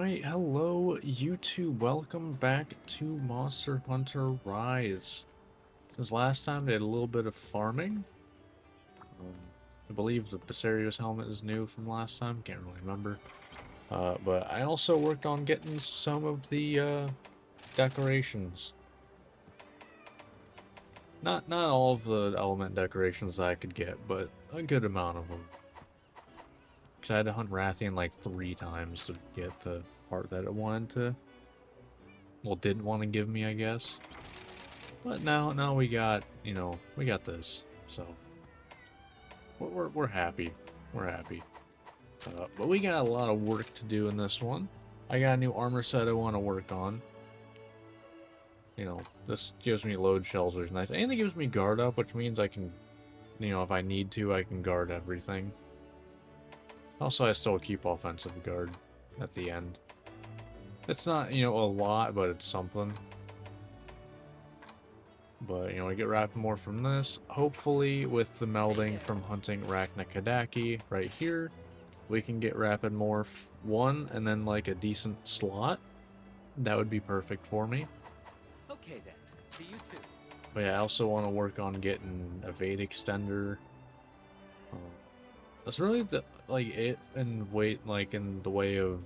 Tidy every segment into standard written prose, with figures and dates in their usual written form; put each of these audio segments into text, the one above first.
Right, hello YouTube, welcome back to Monster Hunter Rise. Since last time I did a little bit of farming. Um, I believe the Basarios helmet is new from last time, can't really remember. But I also worked on getting some of the decorations. Not all of the element decorations I could get, but a good amount of them. Because I had to hunt Rathian like 3 times to get the part that it wanted to, well, didn't want to give me, I guess. But now we got, we got this. So we're happy. We're happy. But we got a lot of work to do in this one. I got a new armor set I want to work on. This gives me load shells, which is nice. And it gives me guard up, which means I can, if I need to, I can guard everything. Also, I still keep offensive guard at the end. It's not, a lot, but it's something. But, I get rapid more from this. Hopefully, with the melding from hunting Rachna Kadaki right here, we can get rapid morph 1 and then like a decent slot. That would be perfect for me. Okay then. See you soon. But yeah, I also want to work on getting evade extender. That's really it and wait in the way of,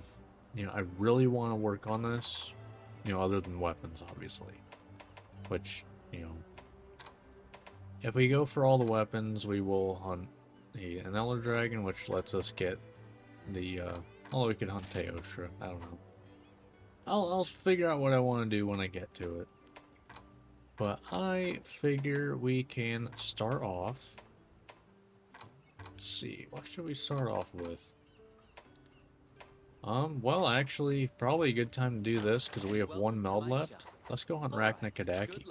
I really want to work on this, other than weapons, obviously. Which, if we go for all the weapons, we will hunt an Elder Dragon, which lets us get the, although we could hunt Teostra, I don't know. I'll figure out what I want to do when I get to it. But I figure we can start off. Let's see, what should we start off with? Well, actually, probably a good time to do this, because we have one meld left. Let's go hunt Rachna Kadaki.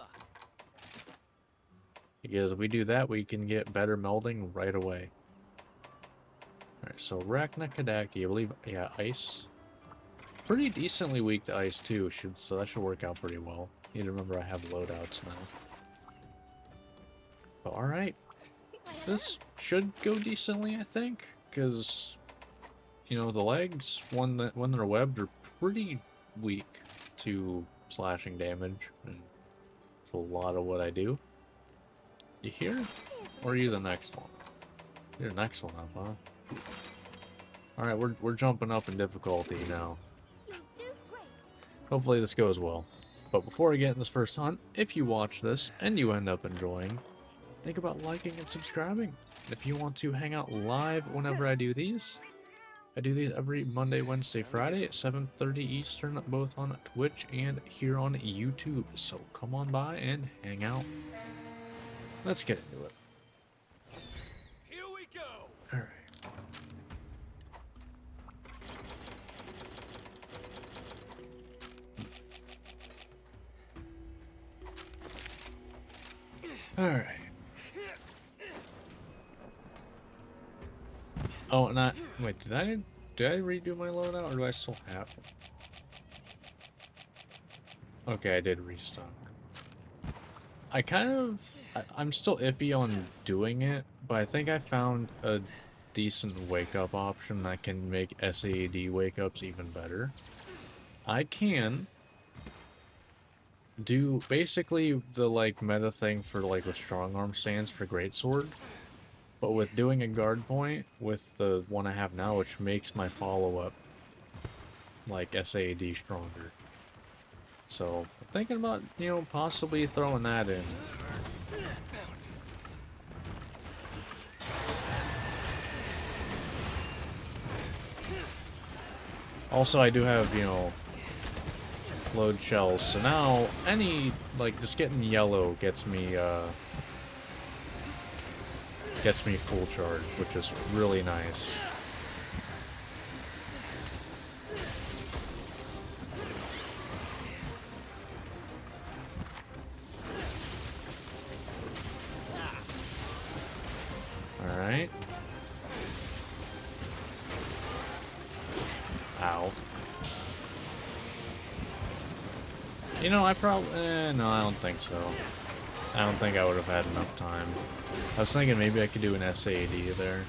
Because if we do that, we can get better melding right away. Alright, so Rachna Kadaki, I believe, yeah, ice. Pretty decently weak to ice, too, so that should work out pretty well. Need to remember I have loadouts now. But alright. This should go decently, I think, because, the legs, when they're webbed, are pretty weak to slashing damage, and it's a lot of what I do. You here? Or are you the next one? You're the next one up, huh? Alright, we're jumping up in difficulty now. Hopefully this goes well. But before I get in this first hunt, if you watch this and you end up enjoying, think about liking and subscribing. If you want to hang out live whenever I do these every Monday, Wednesday, Friday at 7:30 Eastern, both on Twitch and here on YouTube. So come on by and hang out. Let's get into it. Here we go. All right. All right. Oh, not wait. Did I redo my loadout, or do I still have it? Okay, I did restock. I'm still iffy on doing it, but I think I found a decent wake-up option that can make SAAD wake-ups even better. I can do basically the, meta thing for, with strong arm stands for greatsword, but with doing a guard point with the one I have now, which makes my follow-up, SAAD stronger. So, I'm thinking about, possibly throwing that in. Also, I do have, load shells, so now just getting yellow gets me full charge, which is really nice. Alright. Ow. I probably... no, I don't think so. I don't think I would have had enough time. I was thinking maybe I could do an SAAD there.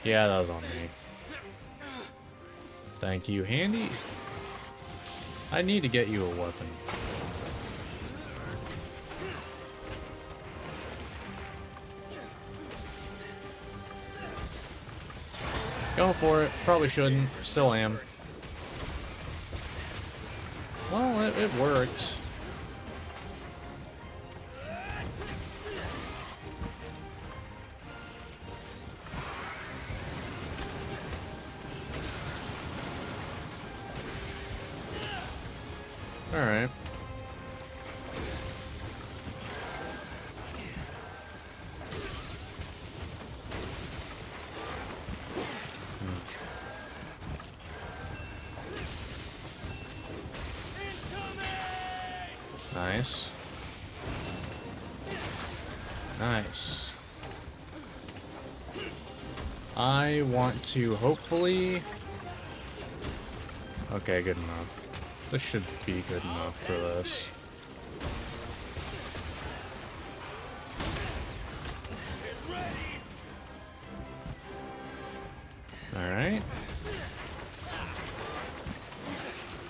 Yeah, that was on me. Thank you, Handy. I need to get you a weapon. Going for it. Probably shouldn't. Still am. Well, it worked. Alright. Nice. Nice. I want to hopefully... Okay, good enough. This should be good enough for this. Alright.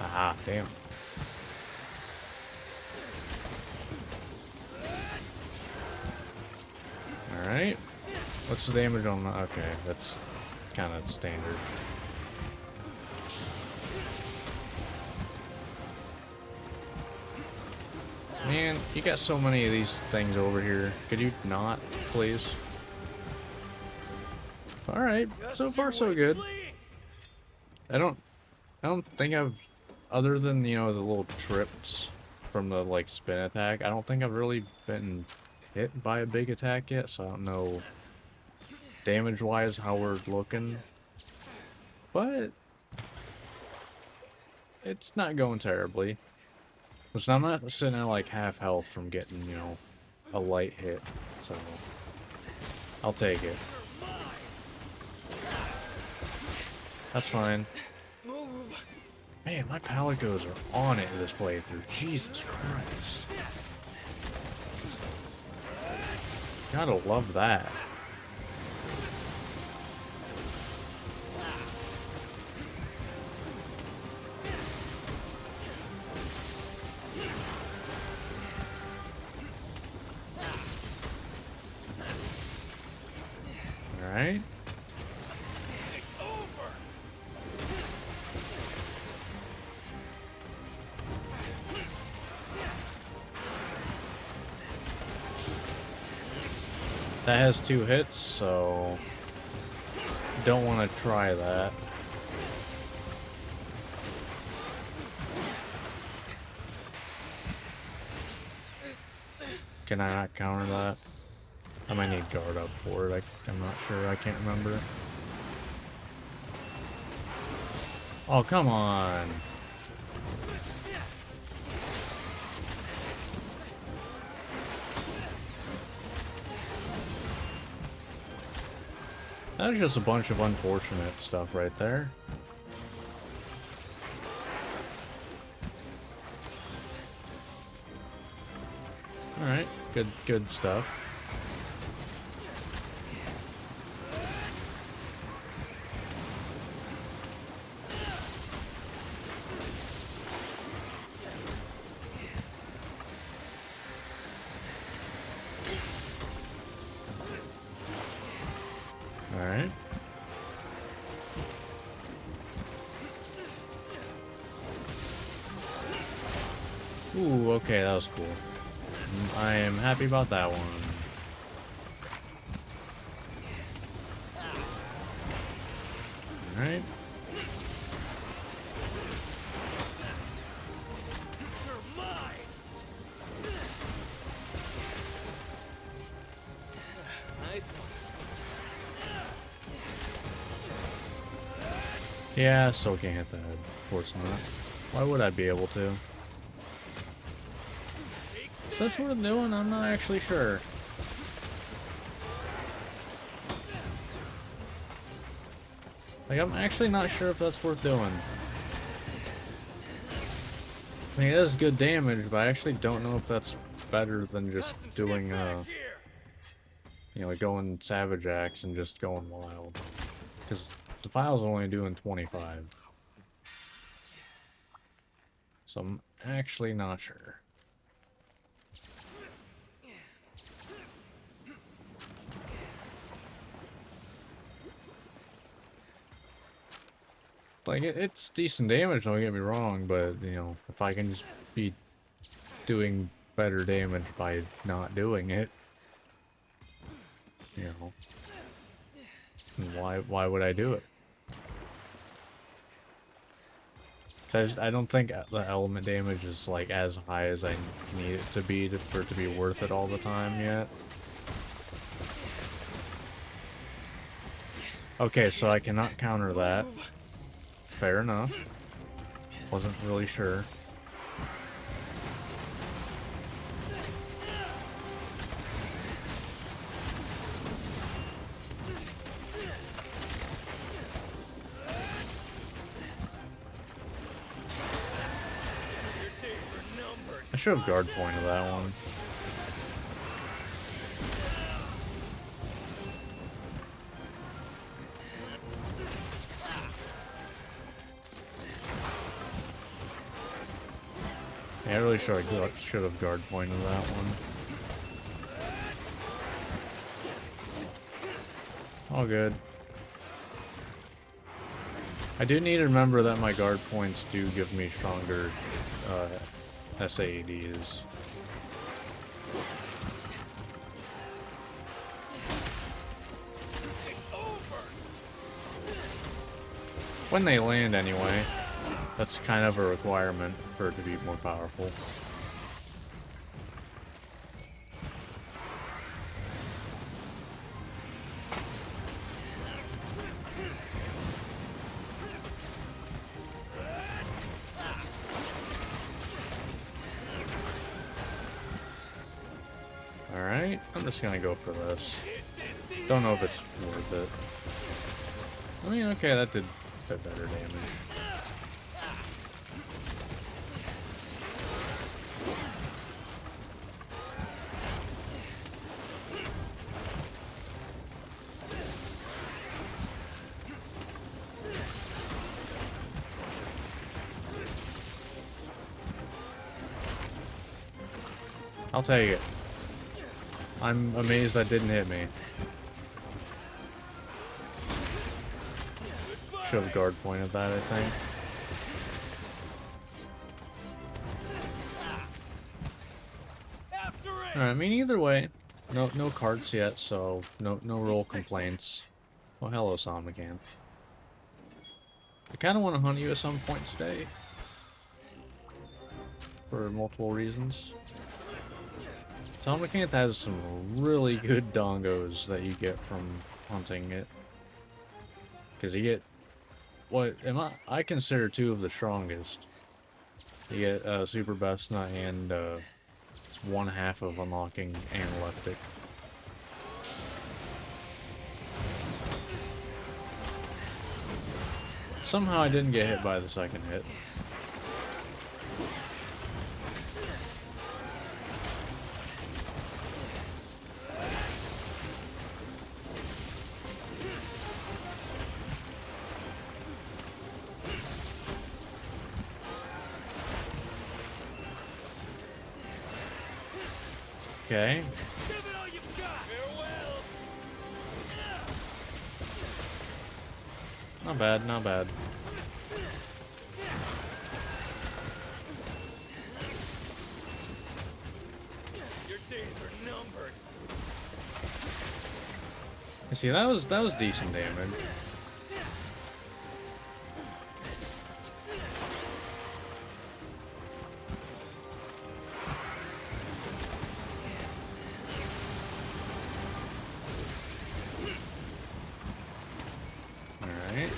Ah, damn. Alright. What's the damage on the... Okay, that's kind of standard. Man, you got so many of these things over here. Could you not, please? Alright, so far so good. I don't think I've, other than, you know, the little trips from the, like, spin attack, I don't think I've really been hit by a big attack yet, so I don't know damage-wise how we're looking. But it's not going terribly. Listen, I'm not sitting at, like, half health from getting, you know, a light hit, so I'll take it. That's fine. Man, my palicos are on it this playthrough. Jesus Christ. Gotta love that. Alright. That has 2 hits, so don't want to try that. Can I not counter that? I might need guard up for it. I'm not sure. I can't remember. Oh, come on. That was just a bunch of unfortunate stuff right there. Alright, good stuff. Alright. Ooh, okay, that was cool. I am happy about that one. Alright. Yeah, I still can't hit the head. Of course not. Why would I be able to? Is that what I'm doing? I'm not actually sure. Like, I'm actually not sure if that's worth doing. I mean, it is good damage, but I actually don't know if that's better than just doing, you know, going Savage Axe and just going wild. Because the file's only doing 25. So I'm actually not sure. Like, it's decent damage, don't get me wrong, but, you know, if I can just be doing better damage by not doing it, you know, why would I do it? I don't think the element damage is, like, as high as I need it to be for it to be worth it all the time yet. Okay, so I cannot counter that. Fair enough. Wasn't really sure. I should have guard pointed that one. Yeah, I really should have guard pointed that one. All good. I do need to remember that my guard points do give me stronger SAEDs. When they land anyway. That's kind of a requirement for it to be more powerful. Alright, I'm just gonna go for this. Don't know if it's worth it. I mean, okay, that did a bit better damage. I'll take it. I'm amazed that didn't hit me. Should have guard pointed that, I think. Alright, I mean, either way, no cards yet, so no roll complaints. Oh, hello, Somnican. I kind of want to hunt you at some point today. For multiple reasons. Somnicanth has some really good dongos that you get from hunting it. Because you get what I consider two of the strongest. You get Super Bestna and it's one half of unlocking Analeptic. Somehow I didn't get hit by the second hit. Okay. Not bad, not bad. Your days are numbered. You see, that was decent damage. Alright.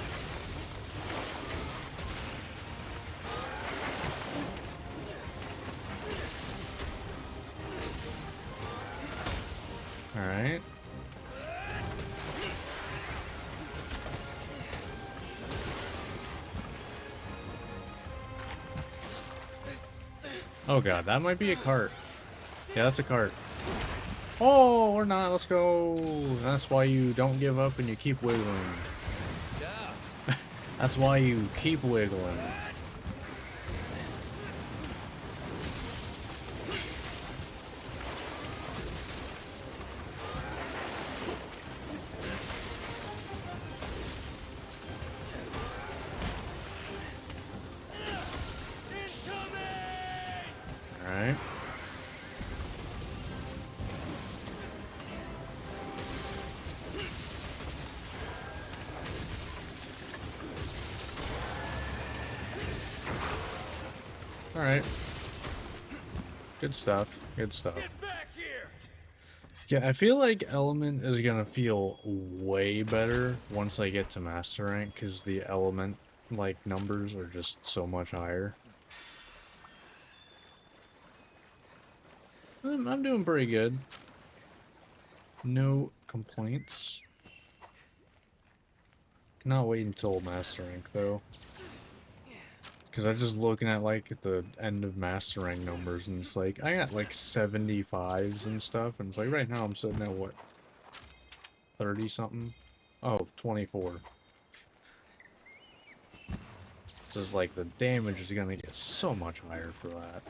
Alright. Oh god, that might be a cart. Yeah, that's a cart. Oh, or not, let's go. That's why you don't give up and you keep wiggling. That's why you keep wiggling. Alright. Alright. Good stuff. Good stuff. Get back here! Yeah, I feel like Element is gonna feel way better once I get to Master Rank, because the Element, like, numbers are just so much higher. I'm doing pretty good. No complaints. Cannot wait until Master Rank, though. Because I'm just looking at, like, at the end of Master Rank numbers, and it's like, I got, like, 75s and stuff, and it's like, right now I'm sitting at, what, 30-something? Oh, 24. Just, like, the damage is gonna get so much higher for that.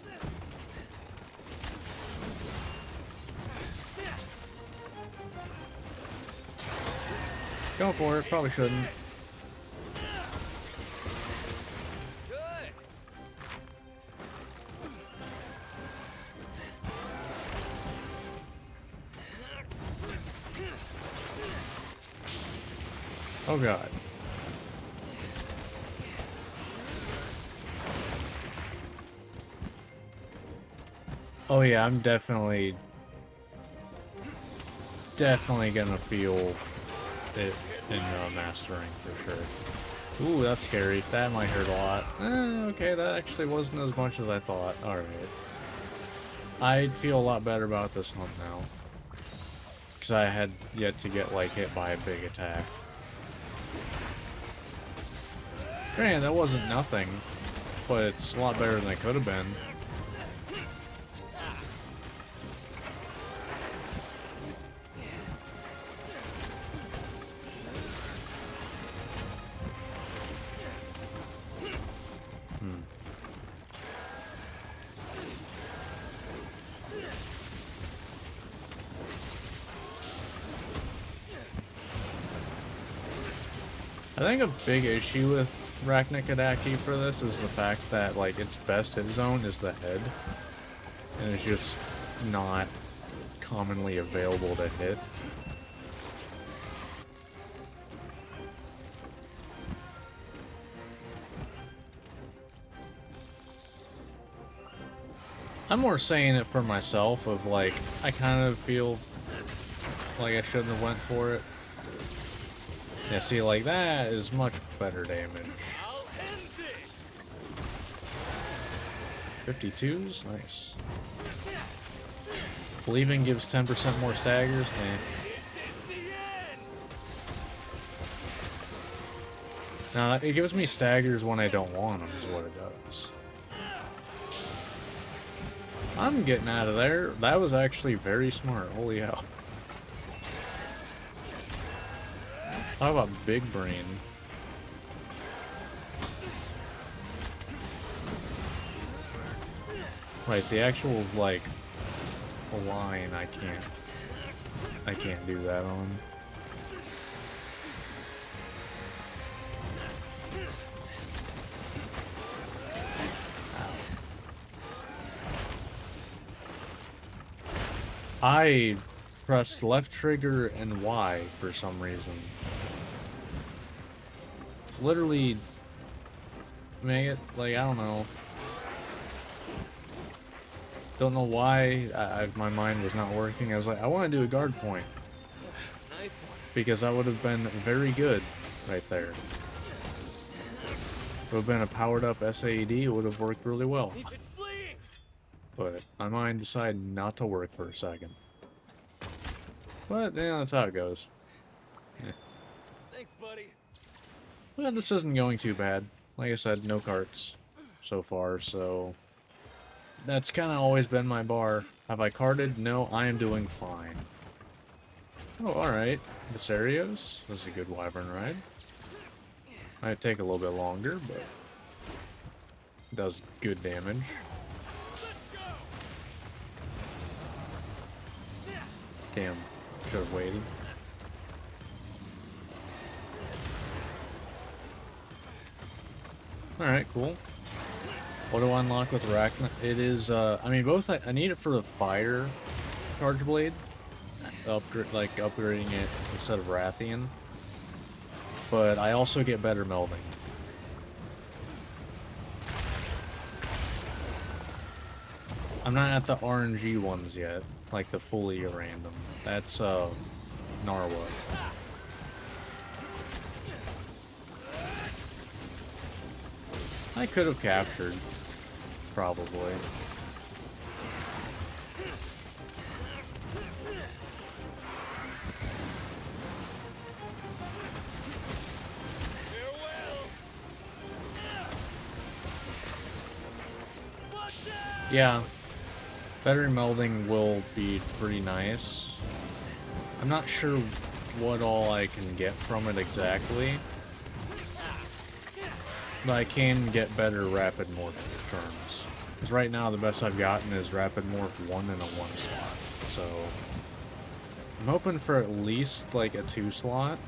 Go for it, probably shouldn't. Good! Oh god. Oh yeah, I'm definitely gonna feel it in Master Rank for sure. Ooh, that's scary. That might hurt a lot. Okay, that actually wasn't as much as I thought. Alright. I feel a lot better about this hunt now. Because I had yet to get, like, hit by a big attack. Granted, that wasn't nothing, but it's a lot better than it could have been. I think a big issue with Rachna Kadaki for this is the fact that, like, its best hit zone is the head, and it's just not commonly available to hit. I'm more saying it for myself of, like, I kind of feel like I shouldn't have went for it. Yeah, see, like, that is much better damage. I'll end this! 52s? Nice. Believing gives 10% more staggers? Eh. It's the end! No, it gives me staggers when I don't want them, is what it does. I'm getting out of there. That was actually very smart. Holy hell. Talk about big brain. Right, the actual, like, line, I can't do that on. I pressed left trigger and Y for some reason. Literally, make it, like, I don't know. Don't know why my mind was not working. I was like, I want to do a guard point. Nice one. Because that would have been very good right there. It would have been a powered up SAED, it would have worked really well. It's bleeding! But my mind decided not to work for a second. But, yeah, that's how it goes. Yeah. Thanks, buddy. Well, this isn't going too bad. Like I said, no carts so far, so... That's kind of always been my bar. Have I carted? No, I am doing fine. Oh, alright. Viserios? This is a good wyvern ride. Might take a little bit longer, but does good damage. Damn, should have waited. Alright, cool. What do I unlock with Arachna? It is, I mean, both, I need it for the fire charge blade. Like, upgrading it instead of Rathian. But I also get better melding. I'm not at the RNG ones yet, like the fully random. That's, Narwa. I could have captured, probably. Yeah, better melding will be pretty nice. I'm not sure what all I can get from it exactly, but I can get better rapid morph terms. Because right now the best I've gotten is rapid morph 1 in a 1 slot. So I'm hoping for at least like a 2 slot.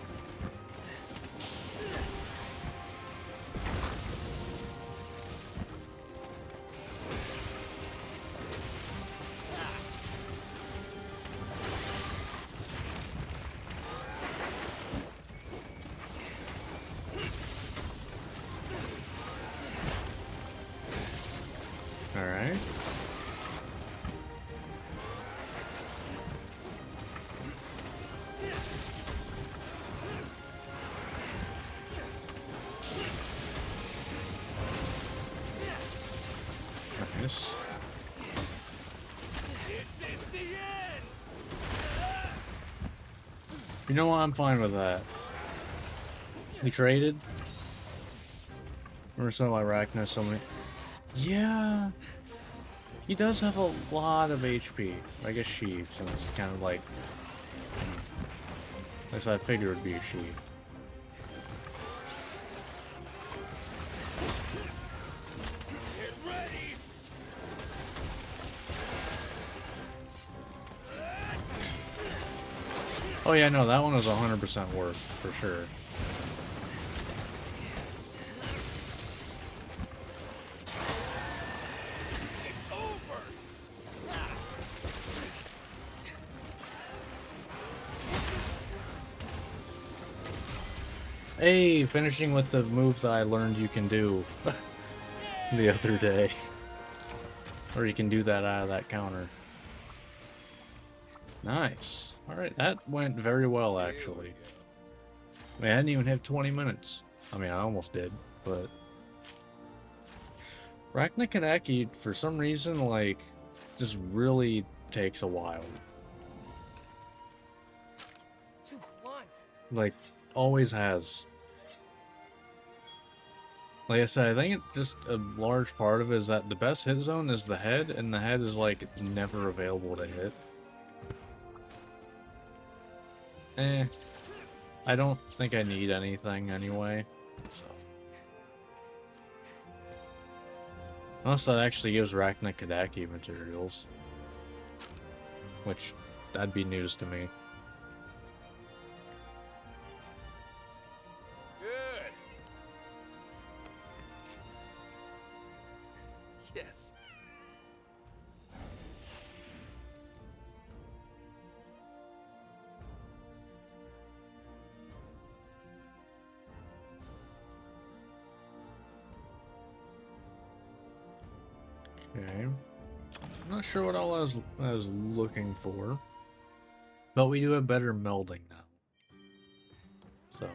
Alright. Nice. You know what? I'm fine with that. We traded? Or so Arachna, so many. Yeah. He does have a lot of HP. I guess she, since it's kind of like. At least I figured it would be a she. Get ready. Oh yeah, no, that one was 100% worth, for sure. It's over. Hey, finishing with the move that I learned you can do the other day. Or you can do that out of that counter. Nice. Alright, that went very well, actually. I mean, I didn't even have 20 minutes. I mean, I almost did, but... Rachna Kaneki, for some reason, like, just really takes a while. Too blunt. Like, always has. Like I said, I think it just a large part of it is that the best hit zone is the head, and the head is, like, never available to hit. I don't think I need anything anyway, so. Unless that actually gives Rachna Kadaki materials. Which, that'd be news to me. Good. Yes. Okay. I'm not sure what all I was looking for. But we do have better melding now. So.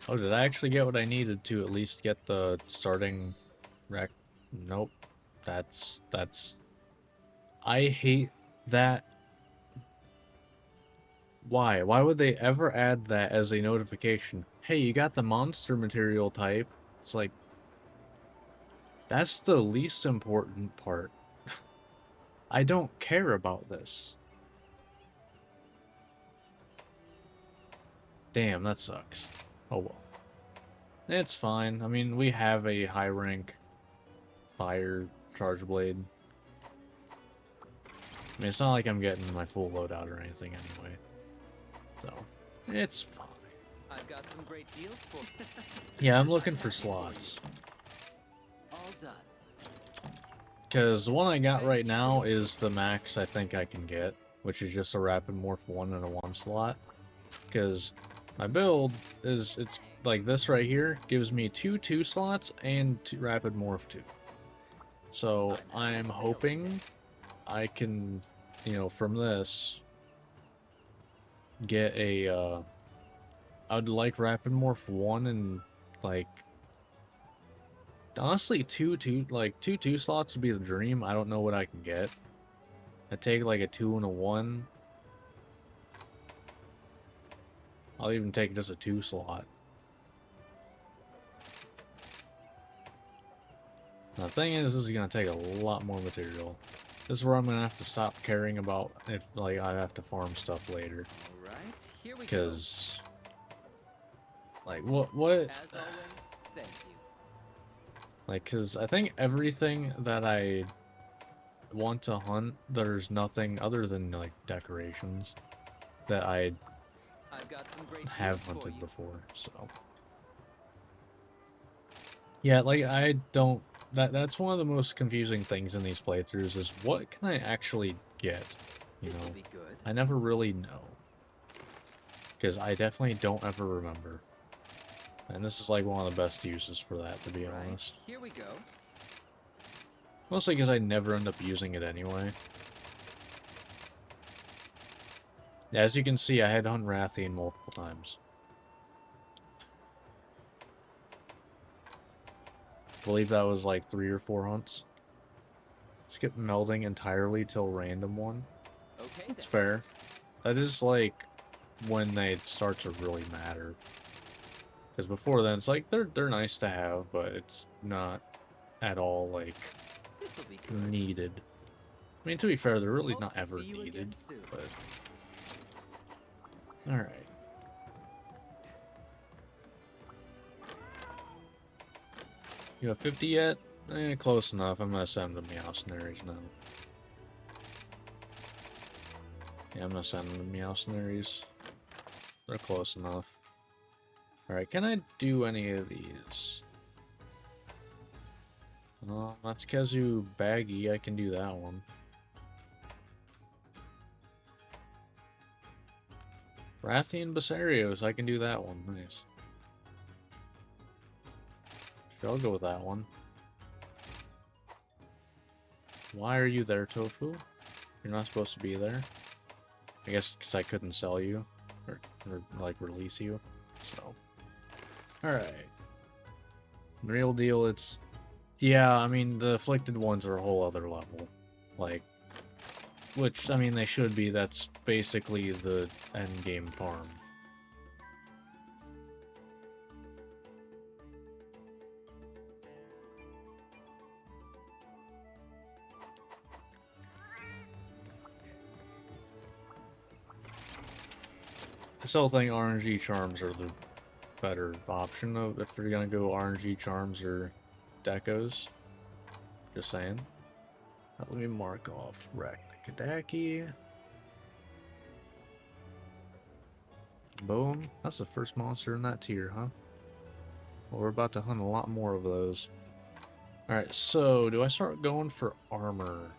Oh, did I actually get what I needed to at least get the starting rack? Nope. That's... I hate that. Why? Why would they ever add that as a notification? Hey, you got the monster material type. It's like... That's the least important part. I don't care about this. Damn, that sucks. Oh well. It's fine. I mean, we have a high rank fire charge blade. I mean, it's not like I'm getting my full loadout or anything anyway. So, it's fine. I've got some great deals for Yeah, I'm looking for slots. all done. Because the one I got right now is the max I think I can get, which is just a rapid morph 1 and a 1 slot. Because my build is, it's like this right here, gives me 2 slots and 2 rapid morph 2. So I'm hoping I can, you know, from this, get a, I'd like rapid morph 1 and like, honestly, two slots would be the dream. I don't know what I can get. I take like a 2 and a 1. I'll even take just a 2 slot. Now, the thing is, this is gonna take a lot more material. This is where I'm gonna have to stop caring about if like I have to farm stuff later. All right, here we go. Because like what As always, thank you. like, because I think everything that I want to hunt, there's nothing other than like decorations that I I've got some great have deals for hunted you. before. So yeah, like I don't. That's one of the most confusing things in these playthroughs is what can I actually get? You This'll know, be good. I never really know because I definitely don't ever remember. And this is like one of the best uses for that, to be Right, honest. here we go. Mostly because I never end up using it anyway. Yeah, as you can see, I had to hunt Rathian multiple times. I believe that was like 3 or 4 hunts. Skip melding entirely till random one. Okay, That's then. fair. That is like when they start to really matter. Because before then, it's like they're nice to have, but it's not at all like This'll be good. needed. I mean, to be fair, they're really Hope not to ever see you needed. again soon. But all right. You have 50 yet? Close enough. I'm gonna send them Meowsnaries now. Yeah, I'm gonna send them Meowsnaries. They're close enough. Alright, can I do any of these? Natsukazu Baggy, I can do that one. Rathian Basarios, I can do that one. Nice. Sure, I'll go with that one. Why are you there, Tofu? You're not supposed to be there. I guess because I couldn't sell you. Or, like, release you. So. Alright. Real deal, it's... Yeah, I mean, the afflicted ones are a whole other level. Like... Which, I mean, they should be. That's basically the endgame farm. I still think RNG charms are the better option of if you're gonna go RNG charms or decos. Just saying. Let me mark off Raknikadaki. Boom. That's the first monster in that tier, huh? Well, we're about to hunt a lot more of those. Alright, so do I start going for armor?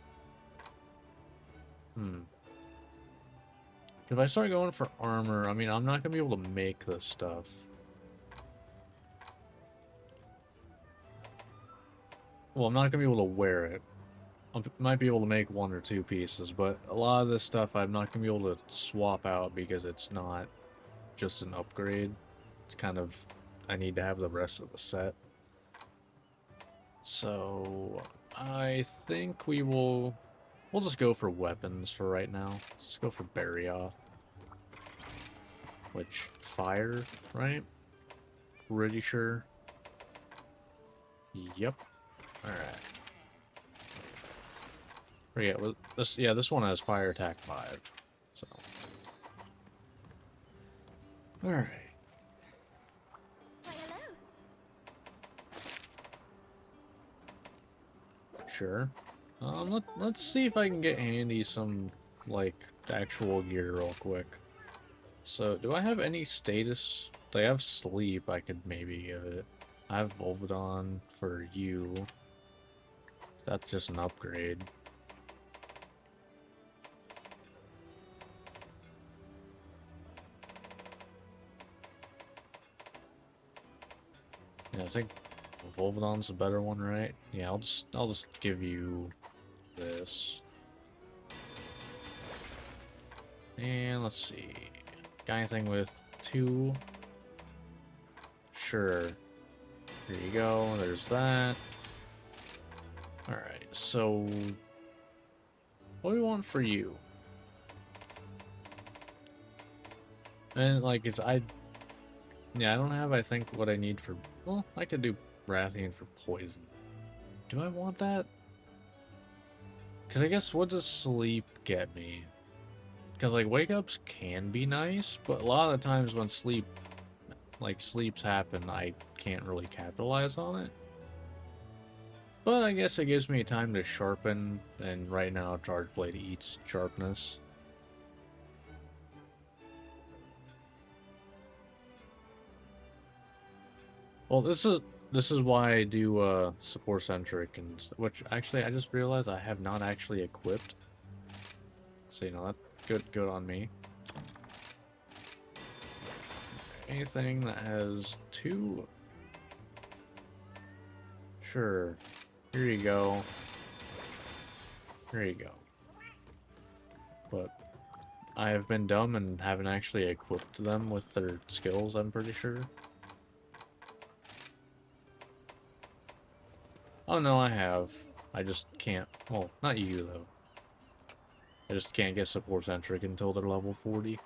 If I start going for armor, I mean, I'm not gonna be able to make this stuff. Well, I'm not gonna be able to wear it. I might be able to make 1 or 2 pieces, but a lot of this stuff I'm not gonna be able to swap out because it's not just an upgrade. It's kind of, I need to have the rest of the set. So, I think we'll just go for weapons for right now. Just go for Barioth. Which, fire, right? Pretty sure. Yep. Alright. Forget, this one has fire attack 5. So. Why, Alright. hello. Sure. Let's see if I can get handy some, like, actual gear real quick. So, do I have any status? I have sleep, I could maybe give it. I have Volvidon for you. That's just an upgrade. Yeah, I think Volvidon's a better one, right? Yeah, I'll just give you this. And let's see. Got anything with 2? Sure. Here you go. There's that. Alright, so what do we want for you? And like yeah, I don't have, I think, what I need for, well, I could do Rathian for poison. Do I want that? Because I guess, what does sleep get me? Because, like, wake-ups can be nice, but a lot of the times when sleeps happen, I can't really capitalize on it. But I guess it gives me time to sharpen, and right now Charge Blade eats sharpness. Well, this is why I do support centric, and which actually I just realized I have not actually equipped. So you know that's good on me. Anything that has 2, sure. Here you go. Here you go. But I have been dumb and haven't actually equipped them with their skills, I'm pretty sure. Oh no, I have. I just can't. Well, not you though. I just can't get support centric until they're level 40.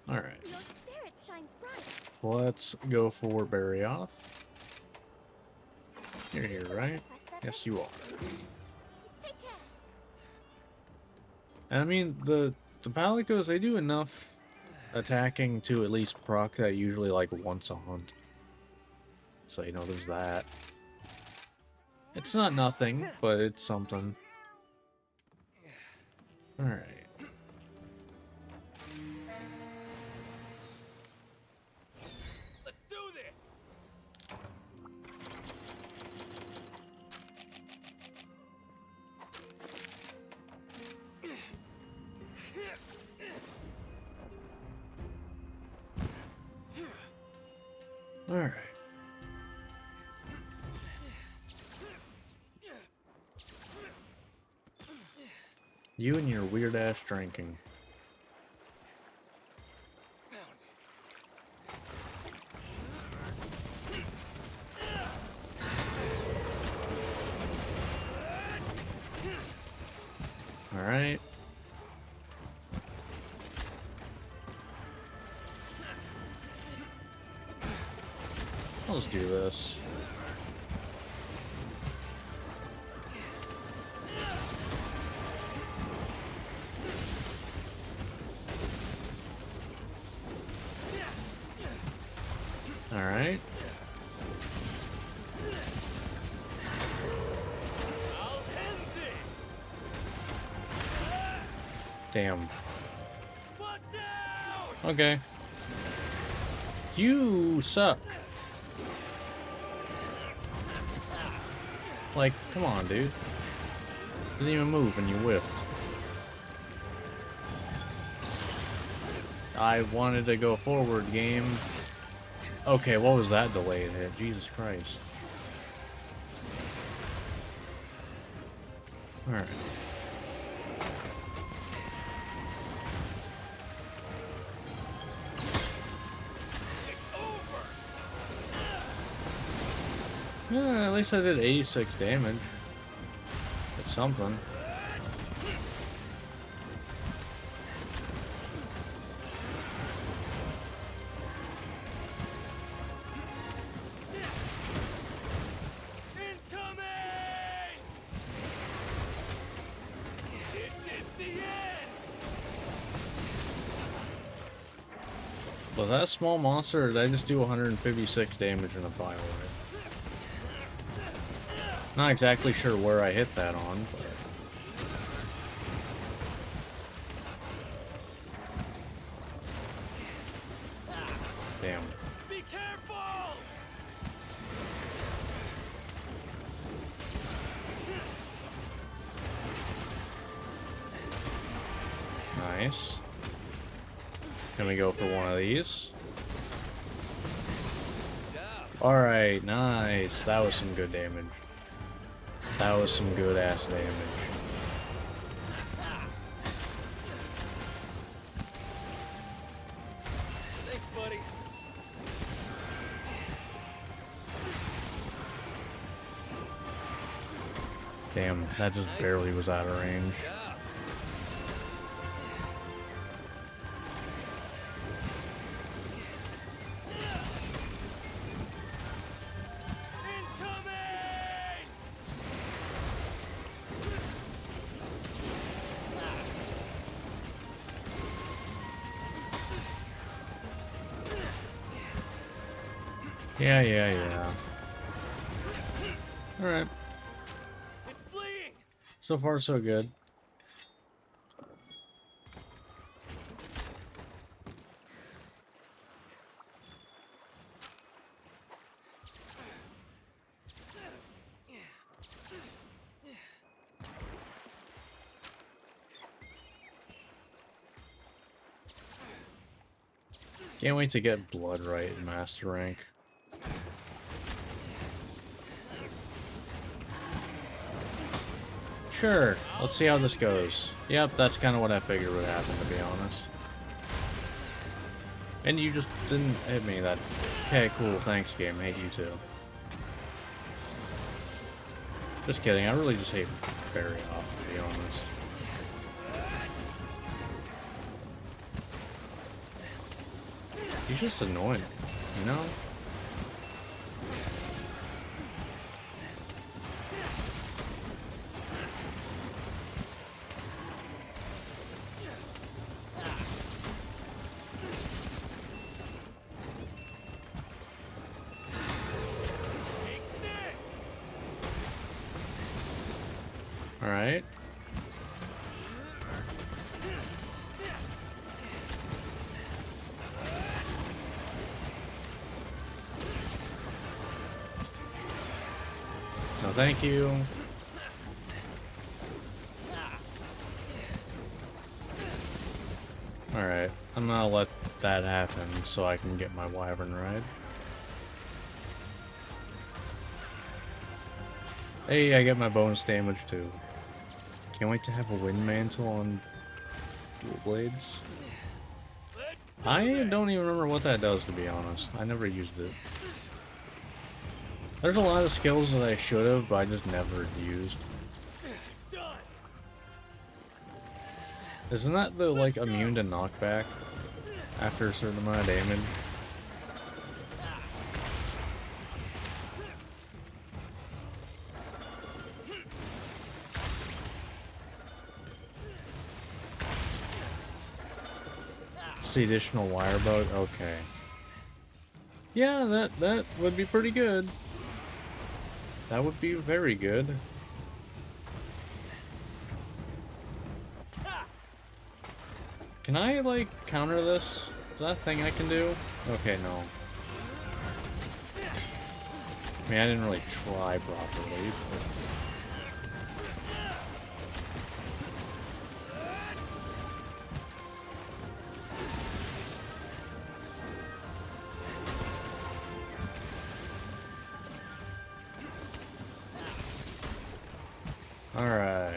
Alright. Your spirit shines bright. Let's go for Barioth. You're here, right? Yes, you are. Take care. And I mean, the Palicos, they do enough attacking to at least proc that usually like once a hunt. So, you know, there's that. It's not nothing, but it's something. Alright. Let's do this. Alright. You and your weird ass drinking. Alright. Let's do this. Alright. I'll end this. Damn. Watch out! Okay. You suck. Like, come on, dude. Didn't even move and you whiffed. I wanted to go forward, game. Okay, what was that delayed hit? Jesus Christ. Alright. Yeah, at least I did 86 damage. It's something. Incoming! This is the end! So that small monster, did I just do 156 damage in a file, right? Not exactly sure where I hit that on, but... Damn. Be careful! Nice. Can we go for one of these? Alright, nice. That was some good damage. That was some good ass damage. Thanks, buddy. Damn, that just barely was out of range. Incoming! Yeah. Alright. It's fleeing! So far, so good. Can't wait to get blood right in master rank. Sure, let's see how this goes. Yep, that's kind of what I figured would happen, to be honest. And you just didn't hit me that... Okay, cool, thanks game, hate you too. Just kidding, I really just hate Barry off, to be honest. He's just annoying, you know? Alright. No, thank you. Alright, I'm gonna let that happen so I can get my wyvern ride. Hey, I get my bonus damage too. Can't wait to have a wind mantle on dual blades. I don't even remember what that does, to be honest. I never used it. There's a lot of skills that I should have, but I just never used. Done! Isn't that the, like, immune to knockback after a certain amount of damage? The additional wire bug? Okay. Yeah, that would be pretty good. That would be very good. Can I, like, counter this? Is that a thing I can do? Okay, no. I mean, I didn't really try properly, but... Alright.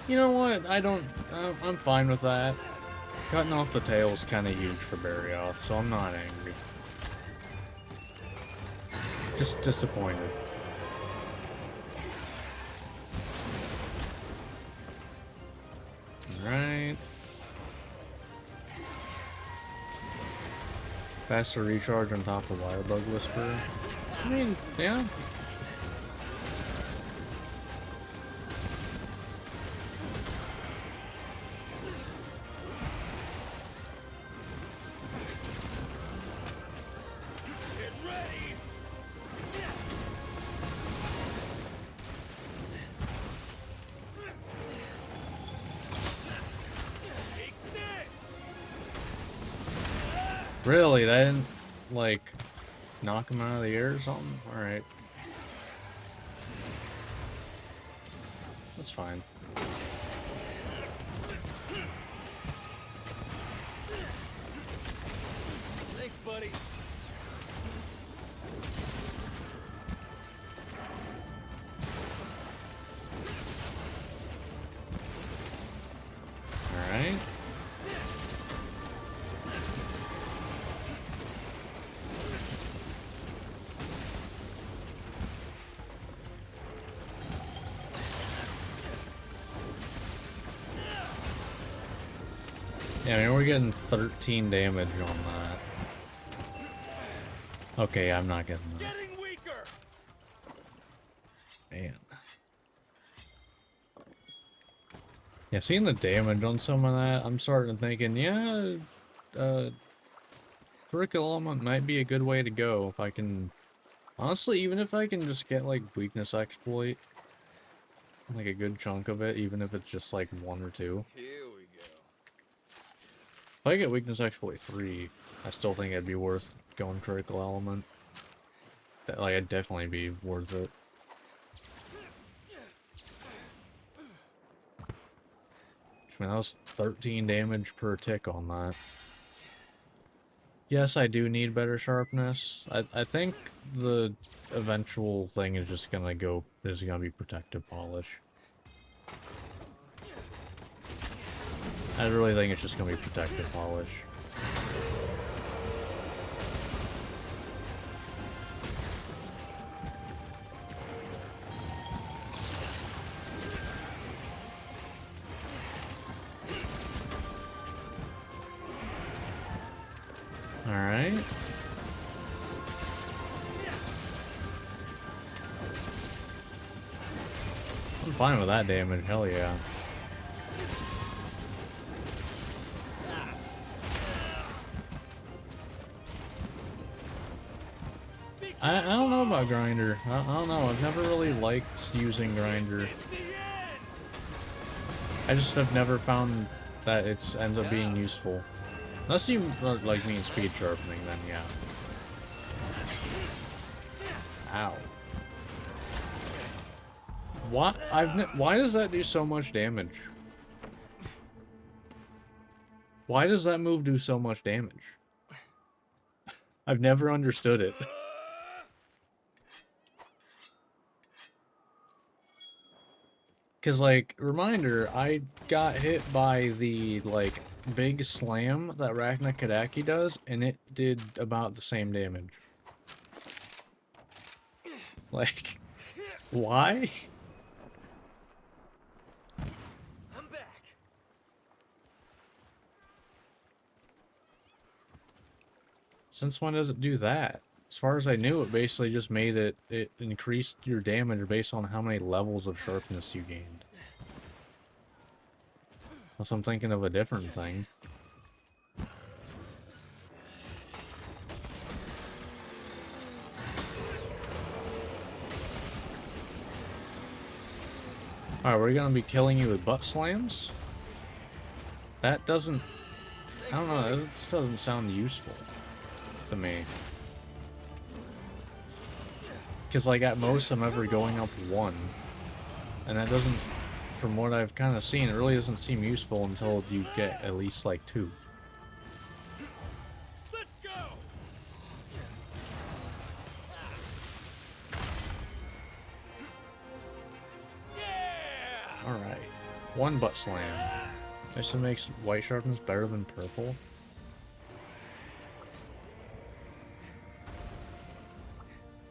You know what? I'm fine with that. Cutting off the tail is kind of huge for Barioth, so I'm not angry. Just disappointed. Alright. Faster recharge on top of Wirebug Whisper. I mean, yeah. Really? That didn't, like, knock him out of the air or something? Alright. That's fine. Thanks, buddy. Alright. Yeah, I mean, we're getting 13 damage on that. Okay, I'm not getting that. Getting weaker. Man. Yeah, seeing the damage on some of that, I'm starting thinking, yeah, critical element might be a good way to go if I can... Honestly, even if I can just get, like, weakness exploit, like a good chunk of it, even if it's just, like, 1 or 2. Here we go. If I get weakness exploit 3, I still think it'd be worth going critical element. That, like, it'd definitely be worth it. I mean, that was 13 damage per tick on that. Yes, I do need better sharpness. I think the eventual thing is just gonna be protective polish. I really think it's just gonna be protective polish. Alright. I'm fine with that damage, hell yeah. I don't know about Grinder. I don't know, I've never really liked using Grinder. It's the end. I just have never found that it ends up being useful. Unless you like mean speed sharpening, then yeah. Ow. What? Why does that do so much damage? Why does that move do so much damage? I've never understood it. Cause like, reminder, I got hit by the like big slam that Ragna Kadaki does, and it did about the same damage. Like, why? I'm back. Since when does it do that? As far as I knew, it basically just made it increased your damage based on how many levels of sharpness you gained. Unless I'm thinking of a different thing. Alright, we're gonna be killing you with butt slams? That doesn't... I don't know, that just doesn't sound useful to me. Because, like, at most, I'm ever going up 1. And that doesn't, from what I've kind of seen, it really doesn't seem useful until you get at least, like, 2. Let's go. Yeah. Alright. 1 butt slam. This makes white sharpness better than purple.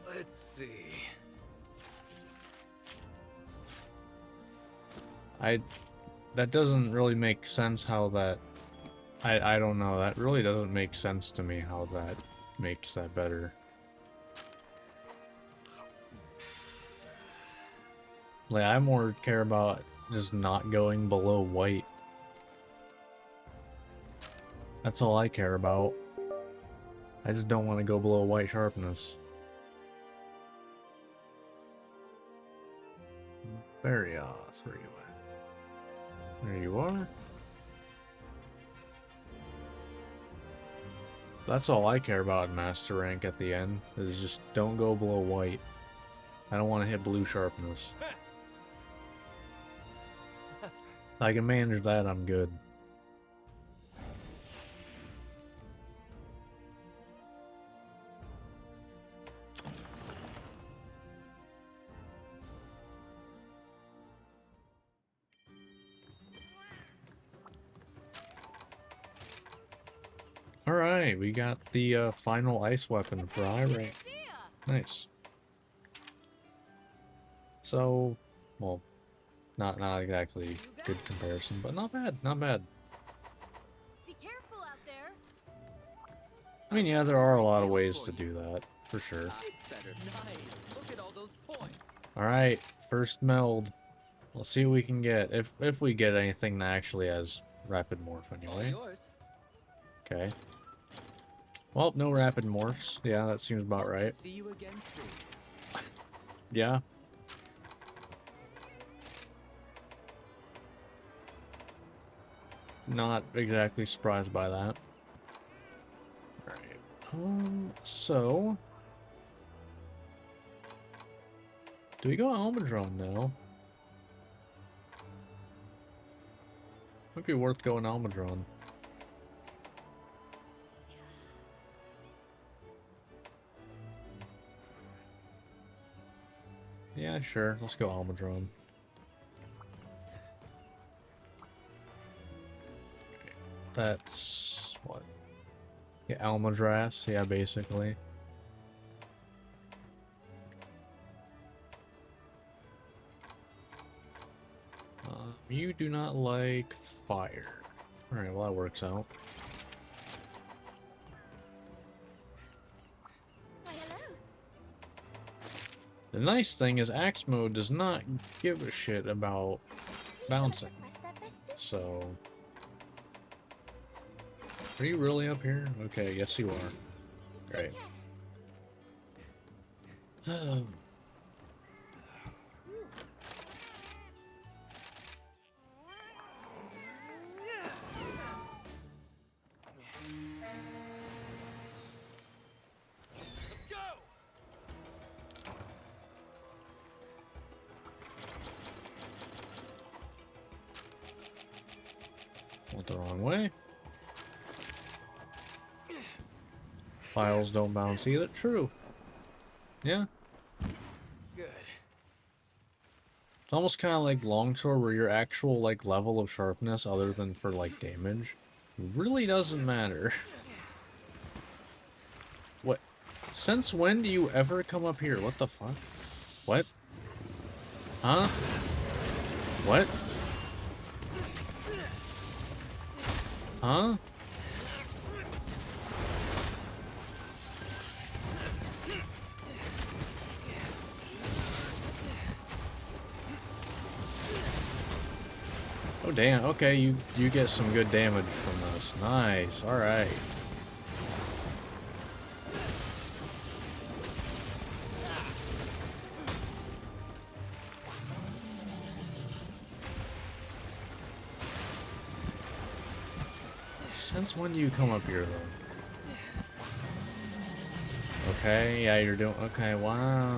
Let's see. That doesn't really make sense how that... I don't know, that really doesn't make sense to me how that makes that better. Like, I more care about just not going below white. That's all I care about. I just don't want to go below white sharpness. Varios, where you at? There you are. That's all I care about in master rank at the end, is just don't go below white. I don't want to hit blue sharpness. I can manage that, I'm good. Alright, we got the final ice weapon for high rank. Nice. So, well, not exactly good comparison, but not bad, not bad. Be careful out there. I mean, yeah, there are a lot of ways to do that, for sure. It's better. Nice. Look at all those points. Alright, first meld. We'll see what we can get, if we get anything that actually has rapid morph All anyway. yours. Okay. Well, no rapid morphs. Yeah, that seems about right. See you again soon. Yeah. Not exactly surprised by that. Alright. So... do we go Almudron now? Might be worth going Almudron. Yeah, sure. Let's go Almudron. That's what? Yeah, Almudras. Yeah, basically. You do not like fire. Alright, well that works out. Why, hello. The nice thing is Axe Mode does not give a shit about bouncing. Request that best suits So... are you really up here? Okay, yes you are. Great. Take care. Let's go! Went the wrong way. Files don't bounce either. True. Yeah. Good. It's almost kind of like Longshore, where your actual like level of sharpness, other than for like damage, really doesn't matter. What? Since when do you ever come up here? What the fuck? What? Huh? What? Huh? Oh damn, okay, you get some good damage from this. Nice, alright. Since when do you come up here though? Okay, yeah, you're doing okay, wow.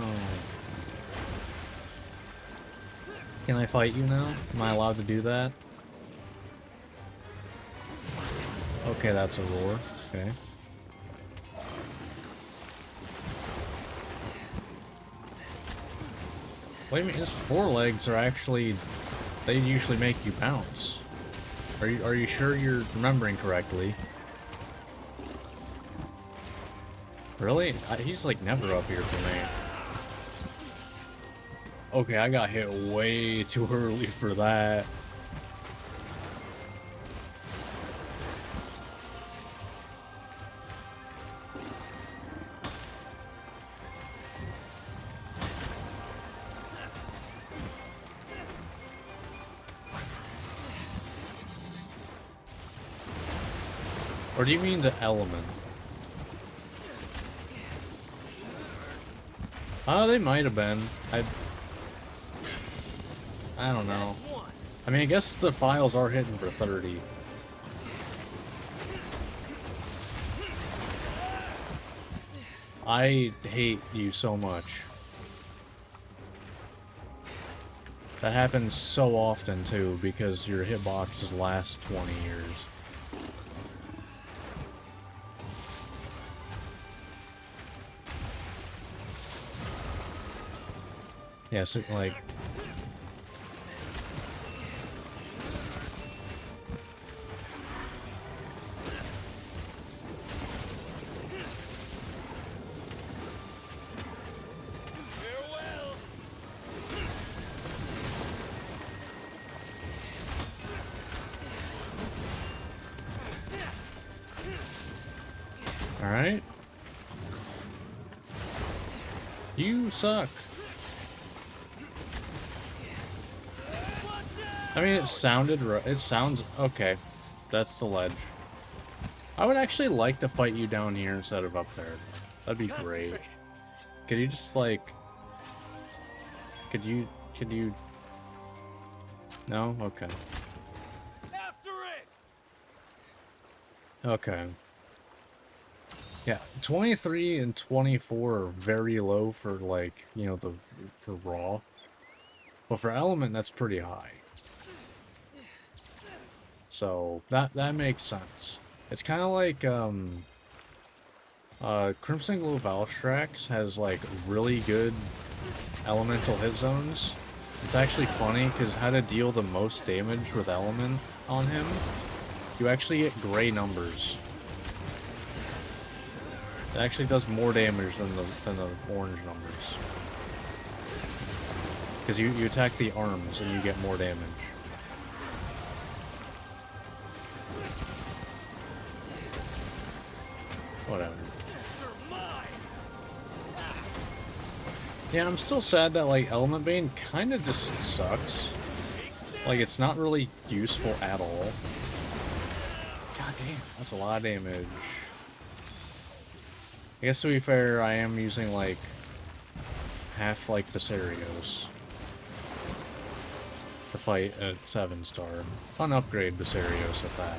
Can I fight you now? Am I allowed to do that? Okay, that's a roar. Okay. Wait a minute, his forelegs are actually... they usually make you bounce. Are you sure you're remembering correctly? Really? He's like never up here for me. Okay, I got hit way too early for that. Or do you mean the element? They might have been. I don't know. I mean, I guess the files are hitting for 30. I hate you so much. That happens so often too, because your hitboxes last 20 years. Yeah, so, like... Farewell. Alright. You suck. I mean, it sounded it sounds okay. That's the ledge. I would actually like to fight you down here instead of up there. That'd be great. Concentrate. Could you just like... Could you... No? Okay. After it. Okay. Yeah, 23 and 24 are very low for, like, you know, for raw. But for element, that's pretty high. So, that makes sense. It's kind of like, Crimson Glow Valstrax has, like, really good elemental hit zones. It's actually funny, because how to deal the most damage with element on him, you actually get gray numbers. It actually does more damage than the orange numbers. Because you attack the arms and you get more damage. Whatever. Yeah, I'm still sad that, like, Element Bane kind of just sucks. Like, it's not really useful at all. God damn, that's a lot of damage. I guess to be fair, I am using, like, half, like, Viserios to fight a 7-star. Unupgrade Viserios at that.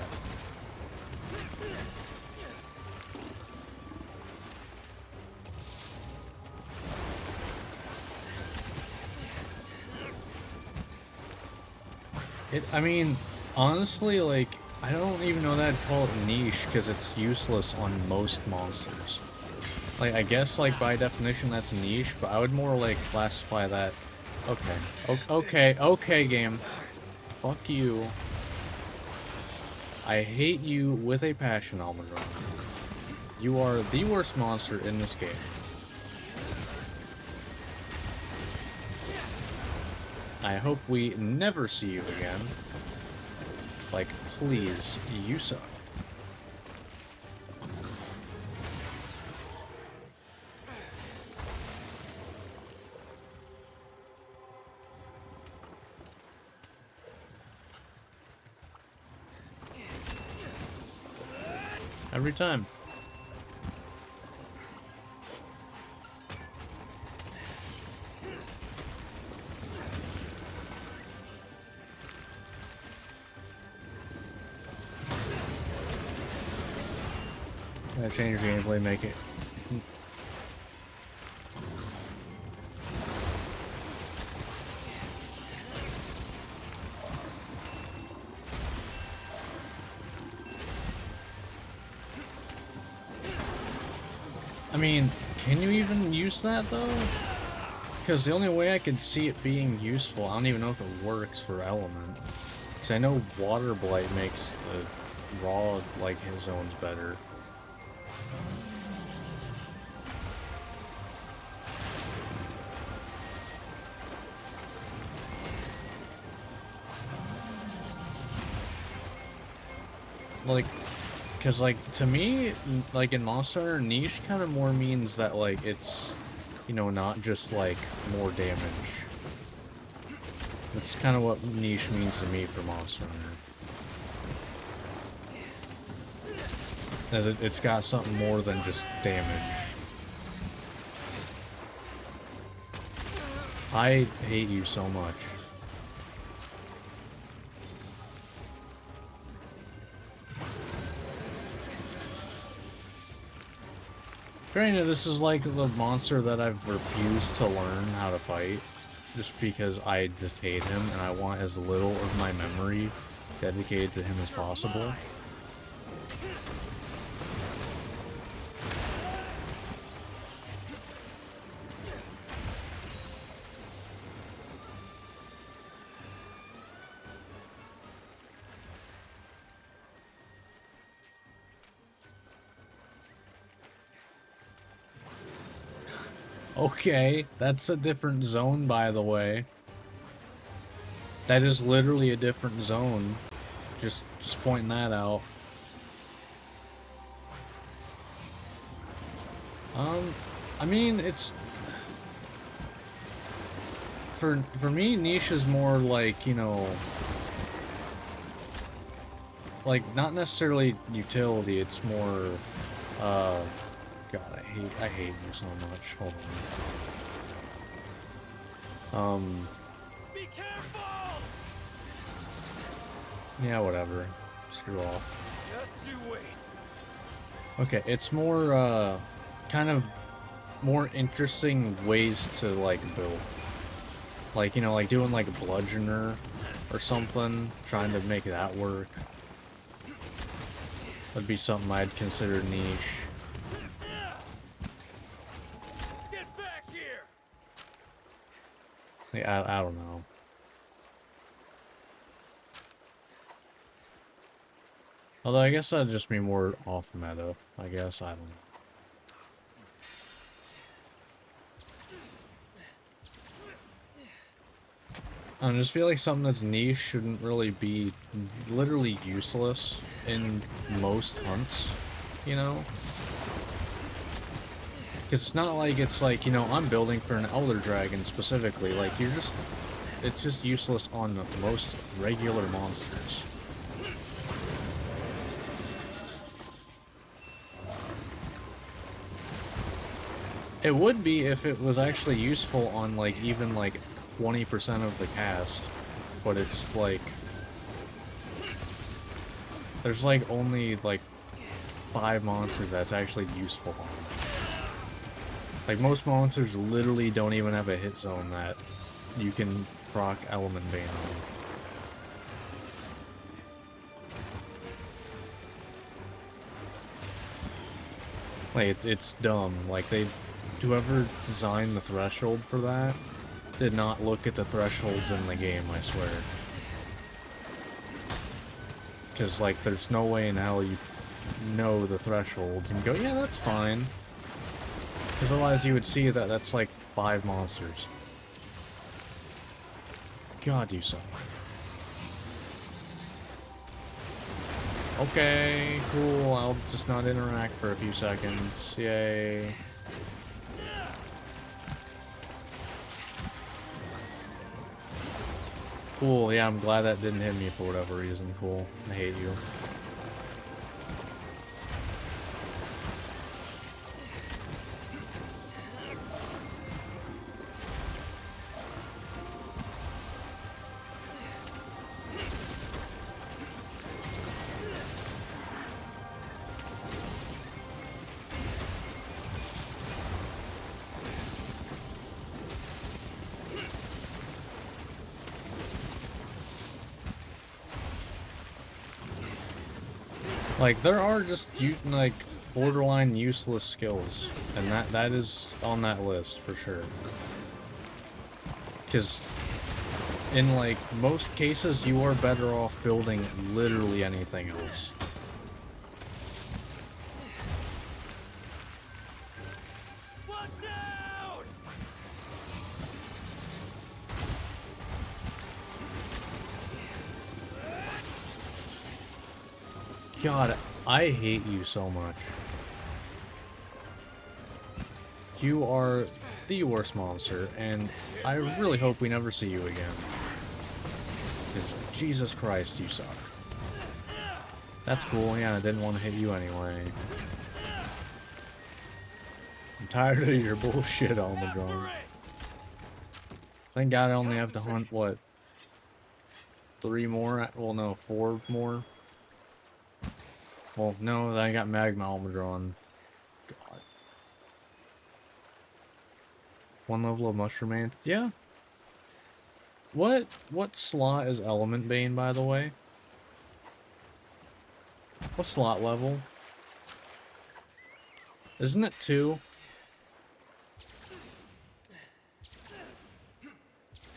I mean, honestly, like, I don't even know that I'd call it niche, because it's useless on most monsters. Like, I guess, like, by definition that's niche, but I would more, like, classify that... Okay. Okay, game. Fuck you. I hate you with a passion, Almudron. You are the worst monster in this game. I hope we never see you again. Like, please, you suck. Every time. Gotta change your gameplay, make it. I mean, can you even use that though? Because the only way I could see it being useful, I don't even know if it works for element. Because I know Water Blight makes the raw, like, his zones better. Like, because, like, to me, like, in Monster Hunter, niche kind of more means that, like, it's, you know, not just, like, more damage. That's kind of what niche means to me for Monster Hunter. As it's got something more than just damage. I hate you so much. Granted, this is like the monster that I've refused to learn how to fight, just because I just hate him and I want as little of my memory dedicated to him as possible. Okay, that's a different zone, by the way. That is literally a different zone. Just pointing that out. I mean, it's for me, niche is more like, you know, like not necessarily utility. It's more, God, I hate you so much. Hold on. Be careful! Yeah, whatever. Screw off. Just you wait. Okay, it's more, kind of more interesting ways to, like, build. Like, you know, like doing, like, a bludgeoner or something, trying to make that work. Would be something I'd consider niche. Get back here! Yeah, I don't know. Although I guess that'd just be more off meta. I guess, I don't know. I just feel like something that's niche shouldn't really be literally useless in most hunts, you know? Because it's not like it's like, you know, I'm building for an Elder Dragon specifically. Like, it's just useless on most regular monsters. It would be if it was actually useful on, like, even, like, 20% of the cast, but it's, like, there's, like, only, like, 5 monsters that's actually useful on. Like, most monsters literally don't even have a hit zone that you can proc Element Bane on. Like, it's dumb. Like, whoever designed the threshold for that did not look at the thresholds in the game, I swear. Because, like, there's no way in hell you know the thresholds and go, yeah, that's fine. Because otherwise you would see that that's like 5 monsters. God, you suck. Okay, cool, I'll just not interact for a few seconds. Yay. Cool, yeah, I'm glad that didn't hit me for whatever reason. Cool, I hate you. Like, there are just, like, borderline useless skills, and that is on that list, for sure. Because, in, like, most cases, you are better off building literally anything else. Watch out! God, I hate you so much. You are the worst monster, and I really hope we never see you again. 'Cause Jesus Christ, you suck. That's cool, yeah, I didn't want to hit you anyway. I'm tired of your bullshit, Almudron. Thank God I only have to hunt, what? 3 more? Well, no, 4 more? Well, no, I got Magma Almudron. God. One level of Mushroom Man. Yeah. What slot is Element Bane, by the way? What slot level? Isn't it 2?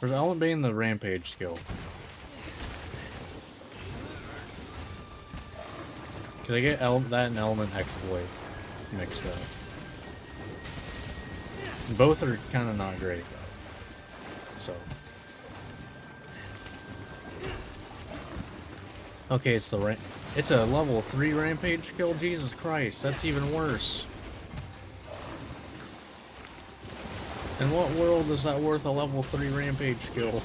Or is Element Bane the Rampage skill? Cause I get that and Element Exploit mixed up. Both are kind of not great though. So. Okay, it's a level 3 Rampage skill. Jesus Christ, that's even worse. In what world is that worth a level 3 Rampage skill?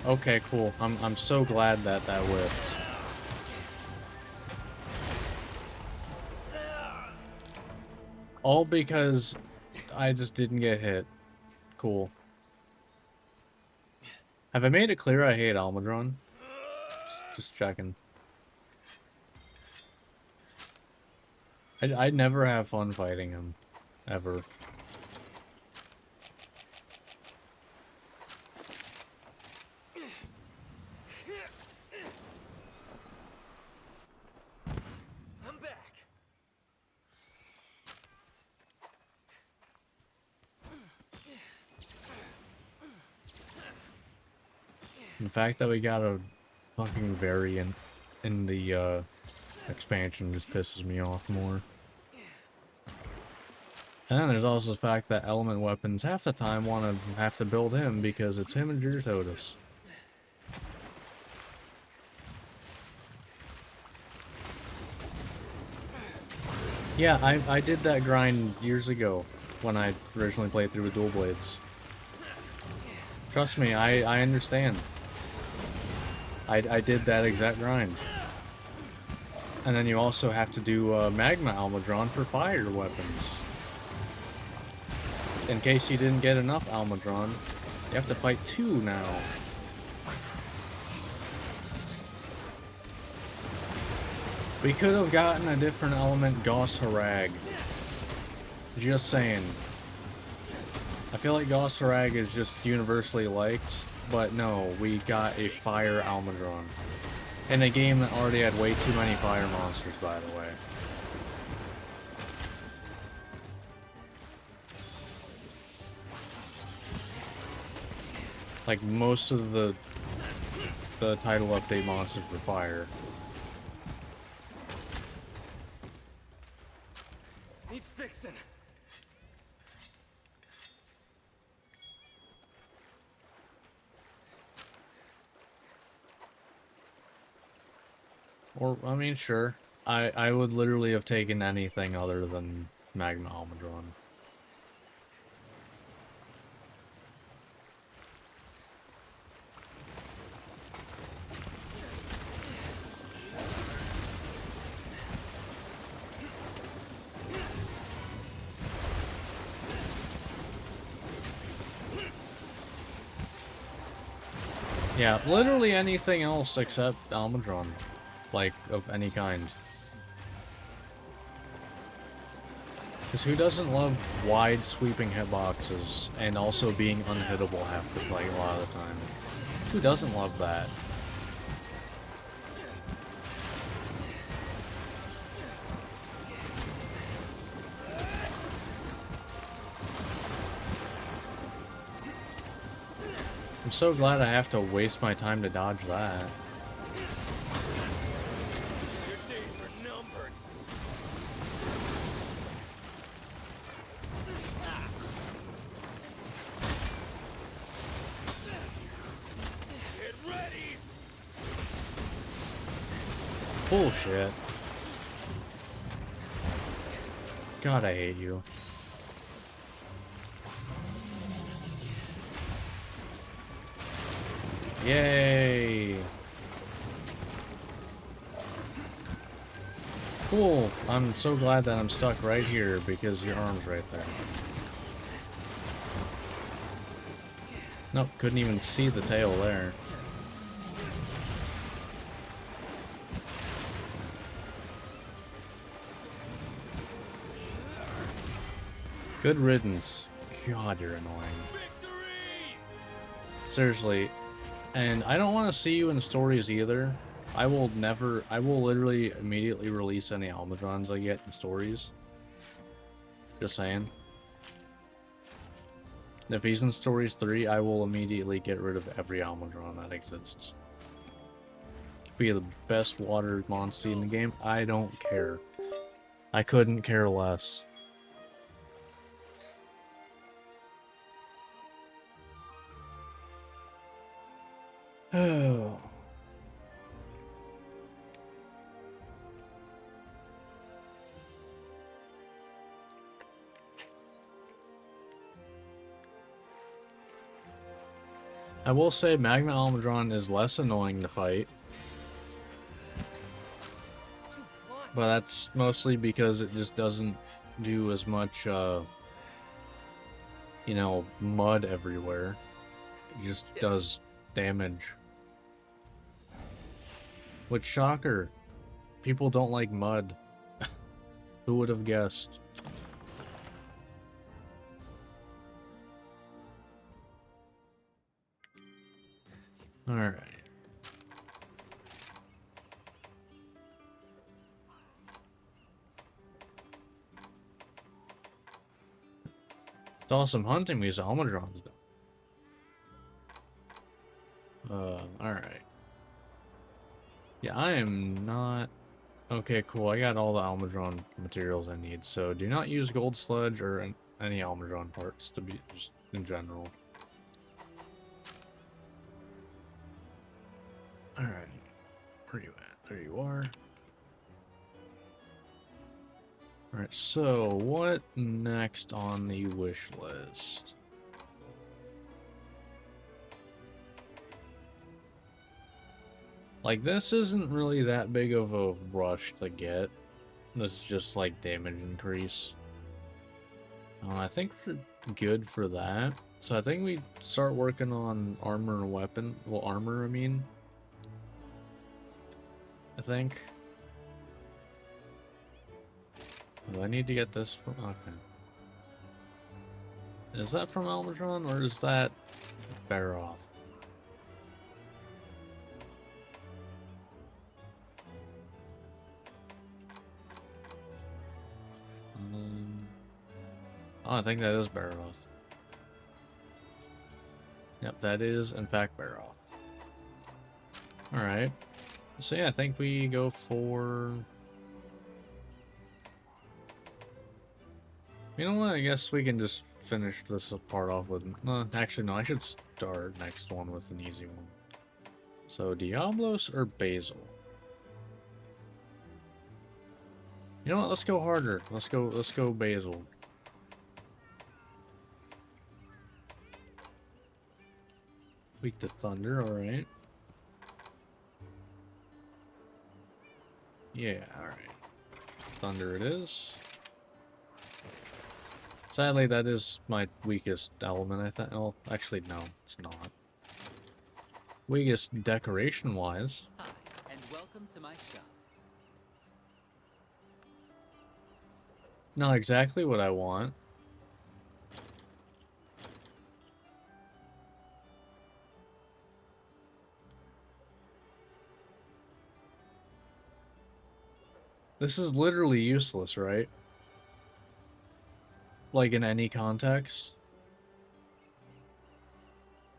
Okay, cool. I'm so glad that whiffed. All because I just didn't get hit. Cool. Have I made it clear I hate Almudron? Just checking. I never have fun fighting him. Ever. I'm back. The fact that we got a fucking variant in the expansion just pisses me off more. And then there's also the fact that element weapons half the time have to build him because it's him and Gyarados. Yeah, I did that grind years ago when I originally played through with Dual Blades. Trust me, I understand. I did that exact grind. And then you also have to do Magma Almudron for fire weapons. In case you didn't get enough Almudron, you have to fight 2 now. We could have gotten a different element Gauss Harag. Just saying. I feel like Gauss Harag is just universally liked, but no, we got a fire Almudron. In a game that already had way too many fire monsters, by the way. Like, most of the title update monsters were fire. He's fixing. Or, I mean, sure. I would literally have taken anything other than Magma Almudron. Yeah, literally anything else except Almudron. Like, of any kind. Because who doesn't love wide sweeping hitboxes and also being unhittable half the play a lot of the time? Who doesn't love that? I'm so glad I have to waste my time to dodge that. Your days are numbered. Get ready. Bullshit. God, I hate you. Yay! Cool. I'm so glad that I'm stuck right here because your arm's right there. Nope, couldn't even see the tail there. Good riddance. God, you're annoying. Victory! Seriously. And I don't want to see you in stories either. I will literally immediately release any Almudrons I get in stories. Just saying. If he's in Stories 3, I will immediately get rid of every Almudron that exists. Be the best water monster in the game, I don't care. I couldn't care less. Oh. I will say Magma Almudron is less annoying to fight. But that's mostly because it just doesn't do as much, you know, mud everywhere. It just does damage. Which, shocker, people don't like mud. Who would have guessed? Alright. It's awesome hunting these Almudrons, though. Alright. Yeah, I am not... Okay, cool. I got all the Almudron materials I need, so do not use Gold Sludge or any Almudron parts, to be just in general. Alright. Where are you at? There you are. Alright, so what next on the wish list? Like, this isn't really that big of a rush to get. This is just like damage increase. I think we're good for that. So I think we start working on armor and weapon. Well, armor, I mean. I think. Do I need to get this from... Okay. Is that from Almudron, or is that Baroth? Oh, I think that is Baroth. Yep, that is, in fact, Baroth. Alright. So yeah, I think we go for... You know what, I guess we can just finish this part off with... No, actually, no, I should start next one with an easy one. So, Diablos or Basil? You know what, let's go harder. Let's go Basil. Weak to thunder, alright. Yeah, alright. Thunder it is. Sadly, that is my weakest element, I think. Oh, actually, no, it's not. Weakest decoration-wise. Hi, and welcome to my shop. Not exactly what I want. This is literally useless, right? Like in any context.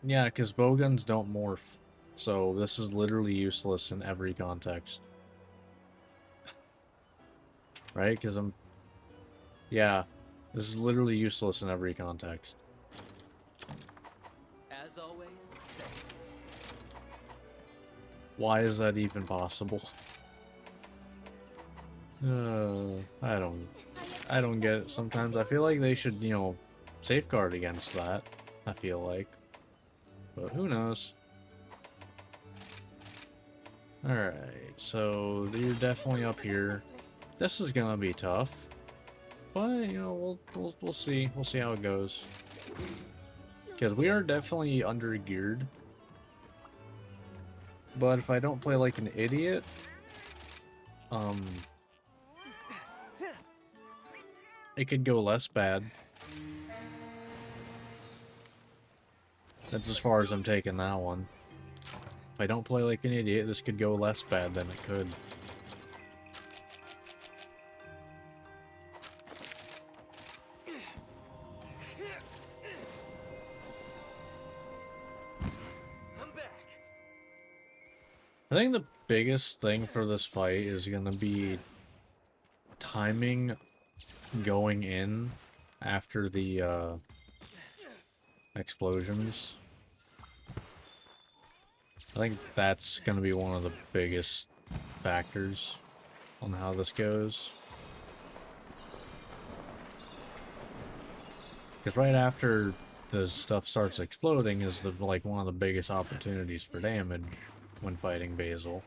Yeah, because bowguns don't morph. So this is literally useless in every context. Right? Because I'm... Yeah. This is literally useless in every context. As always, Why is that even possible? I don't get it sometimes. I feel like they should, you know, safeguard against that. I feel like. But who knows? Alright, so you're definitely up here. This is gonna be tough. But, you know, we'll see. We'll see how it goes. Because we are definitely under geared. But if I don't play like an idiot, it could go less bad. That's as far as I'm taking that one. If I don't play like an idiot, this could go less bad than it could. I'm back. I think the biggest thing for this fight is gonna be timing going in after the explosions. I think that's gonna be one of the biggest factors on how this goes. Because right after the stuff starts exploding is like one of the biggest opportunities for damage when fighting Basil.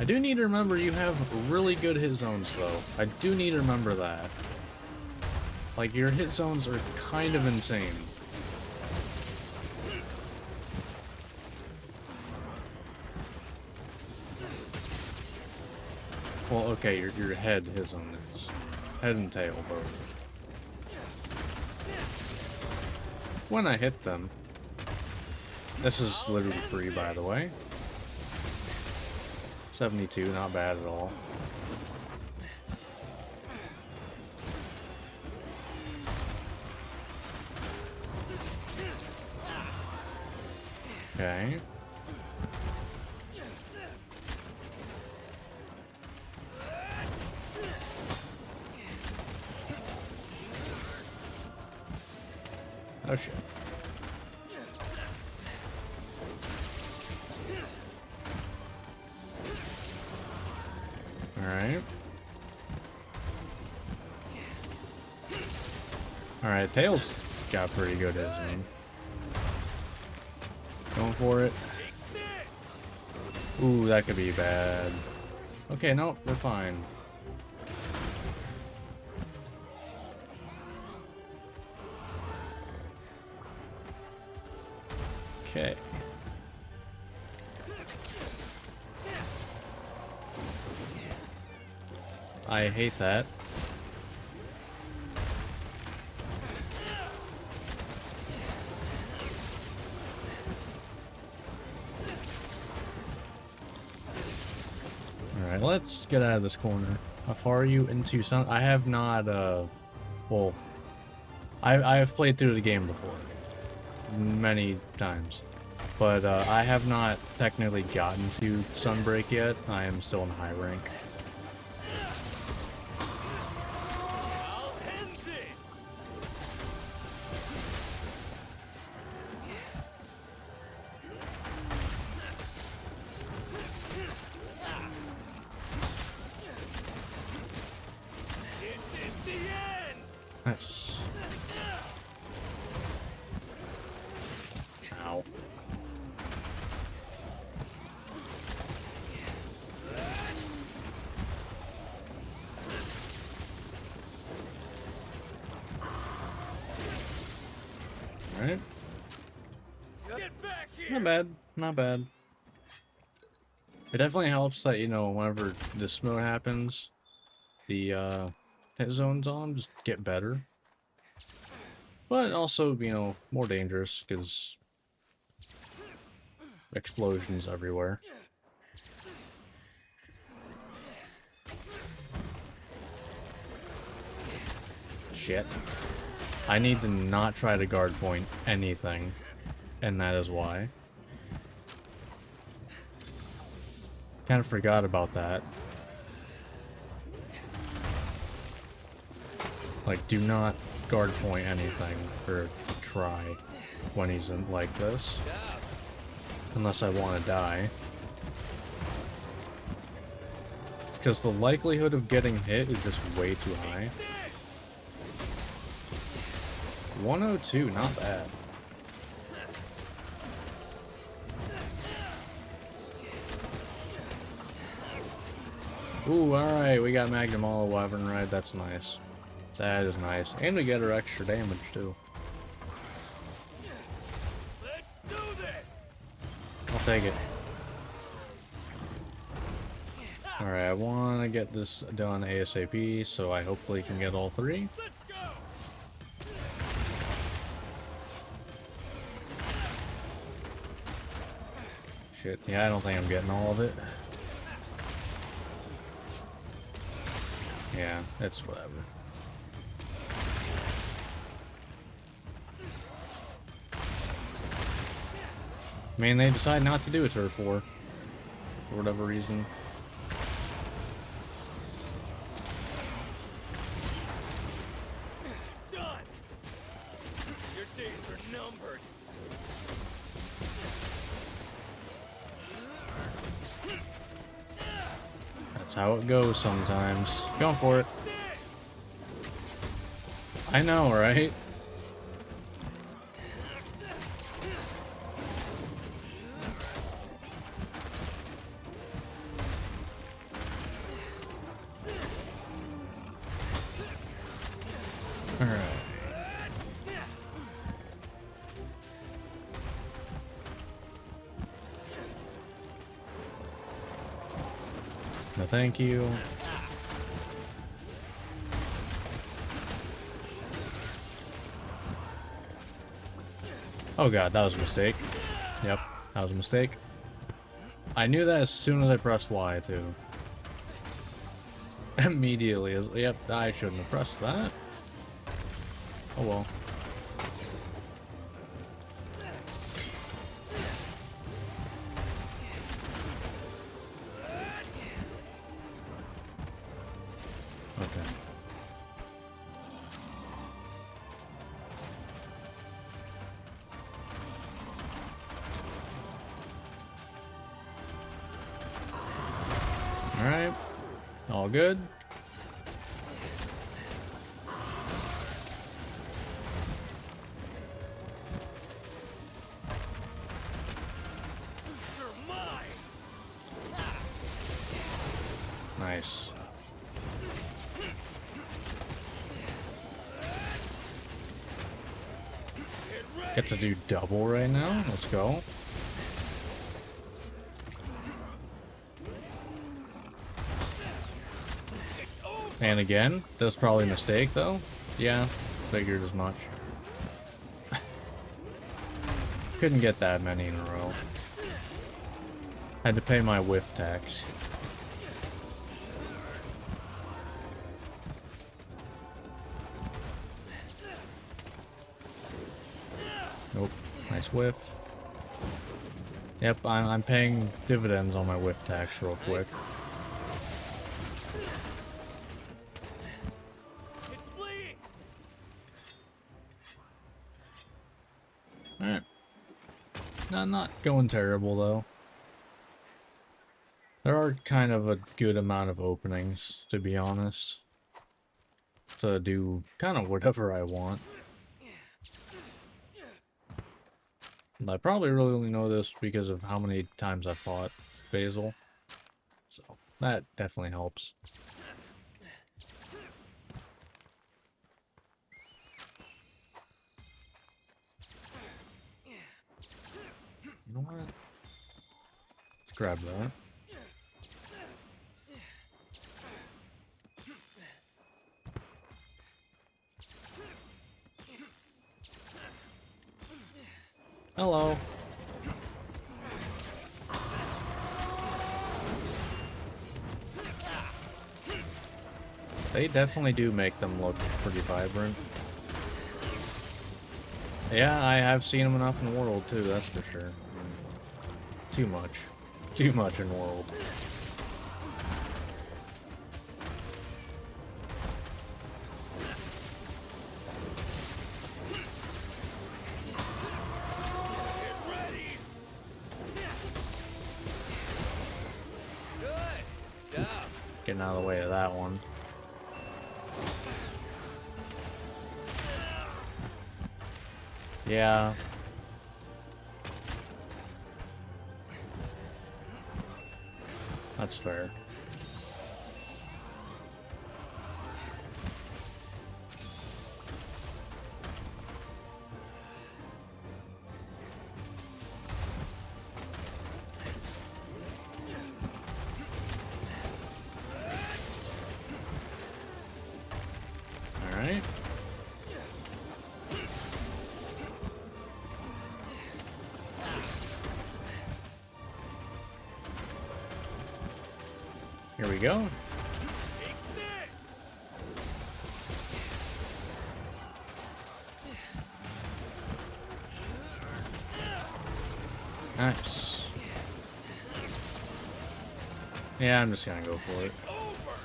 I do need to remember you have really good hit zones, though. I do need to remember that. Like, your hit zones are kind of insane. Well, okay, your head hit zone is. Head and tail, both. When I hit them. This is literally free, by the way. 72, not bad at all. Okay. Oh shit. Alright. Alright, Tails got pretty good, isn't he? Going for it. Ooh, that could be bad. Okay, no, we're fine. Okay. I hate that. Alright, let's get out of this corner. How far are you into some? I have not, well, I have played through the game before. Many times. But, I have not technically gotten to Sunbreak yet. I am still in high rank. I'll end this. This is the end. Nice. Ow. Alright. Get back here. Not bad. Not bad. It definitely helps that, you know, whenever this mode happens, the hit zones on them just get better. But also, you know, more dangerous because explosions everywhere. Shit. I need to not try to guard point anything, and that is why. Kind of forgot about that. Like, do not guard point anything, or try, when he's in like this. Unless I want to die. Because the likelihood of getting hit is just way too high. 102, not bad. Ooh, alright, we got Magnum All Wyvern Ride, that's nice. That is nice. And we get our extra damage, too. Let's do this. I'll take it. Ah, Alright, I want to get this done ASAP, so I hopefully can get all 3. Let's go. Shit, yeah, I don't think I'm getting all of it. Yeah, it's whatever. I mean, they decide not to do a turf war for whatever reason. Done. Your days are numbered. That's how it goes sometimes. Going for it. I know, right? Alright. No, thank you. Oh god, that was a mistake. Yep, that was a mistake. I knew that as soon as I pressed Y, too. Immediately. Yep, I shouldn't have pressed that. Oh well. Okay. Alright. All good. You're mine. Nice. Get ready. Get to do double right now. Let's go. It's over. And again, that's probably a mistake though. Yeah, figured as much. Couldn't get that many in a row. Had to pay my whiff tax. Nope. Nice whiff. Yep, I'm paying dividends on my whiff tax real quick. It's bleeding. Alright. Not going terrible though. There are kind of a good amount of openings, to be honest. To do kind of whatever I want. And I probably really only know this because of how many times I fought Basil. So, that definitely helps. You know what? Let's grab that. Hello. They definitely do make them look pretty vibrant. Yeah, I have seen them enough in World too, that's for sure. Too much. Too much in World. Get ready. Good job. Getting out of the way of that one. Yeah. That's fair. Here we go. Take this! Nice. Yeah, I'm just gonna go for it. Over!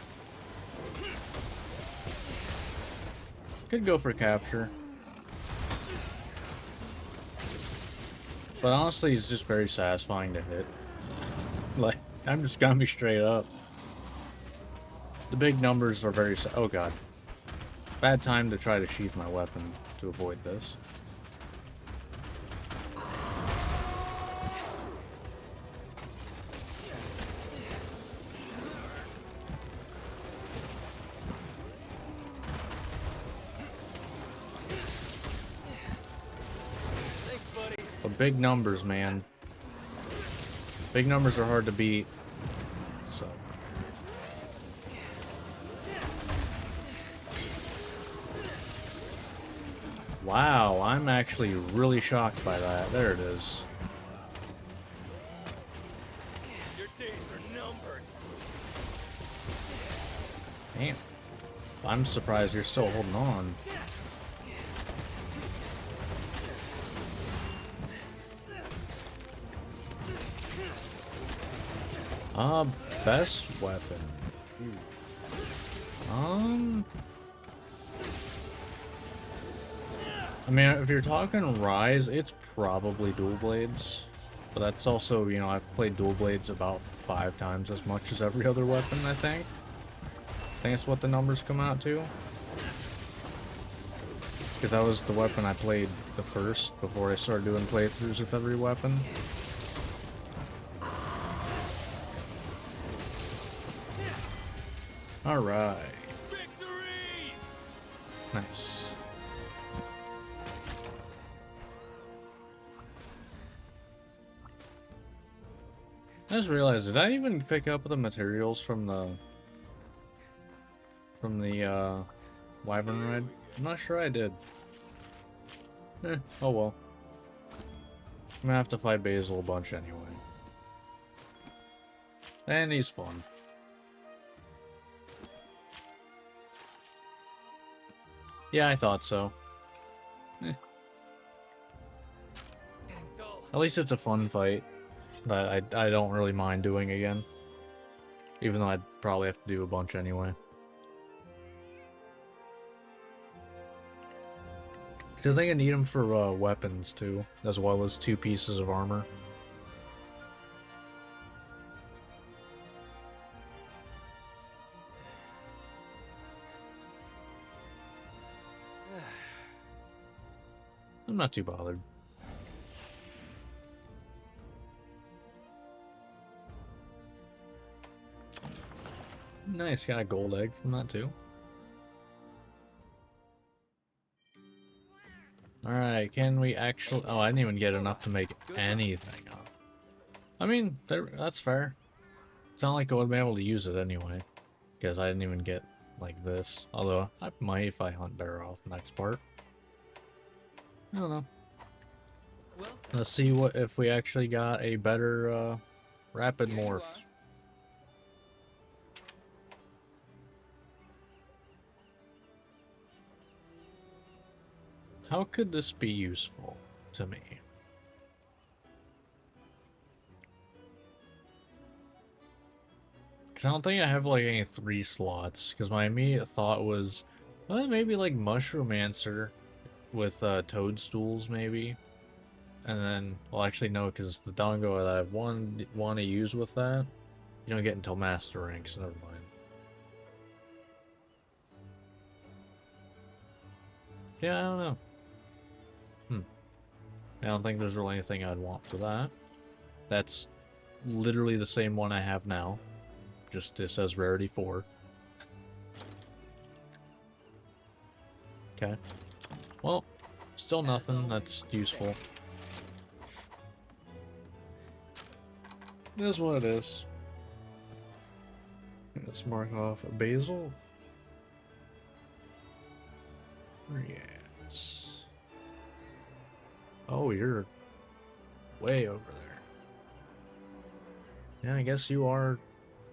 Could go for capture. But honestly, it's just very satisfying to hit. Like, I'm just gonna be straight up. The big numbers are very oh god. Bad time to try to sheath my weapon to avoid this. Thanks, buddy. But big numbers, man. Big numbers are hard to beat. So. Wow, I'm actually really shocked by that. There it is. Your days are numbered. Damn. I'm surprised you're still holding on. Best weapon. I mean, if you're talking Rise, it's probably dual blades. But that's also, you know, I've played dual blades about 5 times as much as every other weapon, I think. I think that's what the numbers come out to. Because that was the weapon I played the first before I started doing playthroughs with every weapon. Alright. Victory! Nice. I just realized, did I even pick up the materials from the Wyvern ride? I'm not sure I did. Oh well. I'm gonna have to fight Basil a bunch anyway. And he's fun. Yeah, I thought so. Getting dull. At least it's a fun fight that I don't really mind doing again. Even though I'd probably have to do a bunch anyway. So I think I need them for weapons too, as well as 2 pieces of armor. I'm not too bothered. Nice, got a gold egg from that too. Alright, can we actually... Oh, I didn't even get enough to make anything up. I mean, that's fair. It's not like I would be able to use it anyway. Because I didn't even get, like, this. Although, I might if I hunt better off next part. I don't know. Welcome. Let's see what if we actually got a better, rapid Here you morph. are. How could this be useful to me? Because I don't think I have like any 3 slots. Because my immediate thought was, well, maybe like Mushroomancer with toadstools, maybe. And then, well, actually no, because the Dongo that I want to use with that, you don't get until Master Rank, so never mind. Yeah, I don't know. I don't think there's really anything I'd want for that. That's literally the same one I have now. Just it says rarity 4. Okay. Well, still nothing that's useful. It is what it is. Let's mark off Basil. Yes. Oh, you're way over there. Yeah, I guess you are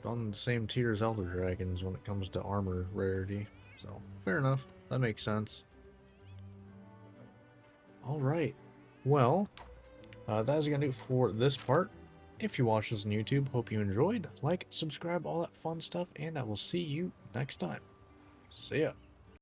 on the same tier as Elder Dragons when it comes to armor rarity. So, fair enough. That makes sense. Alright. Well, that is going to do it for this part. If you watched this on YouTube, hope you enjoyed. Like, subscribe, all that fun stuff, and I will see you next time. See ya.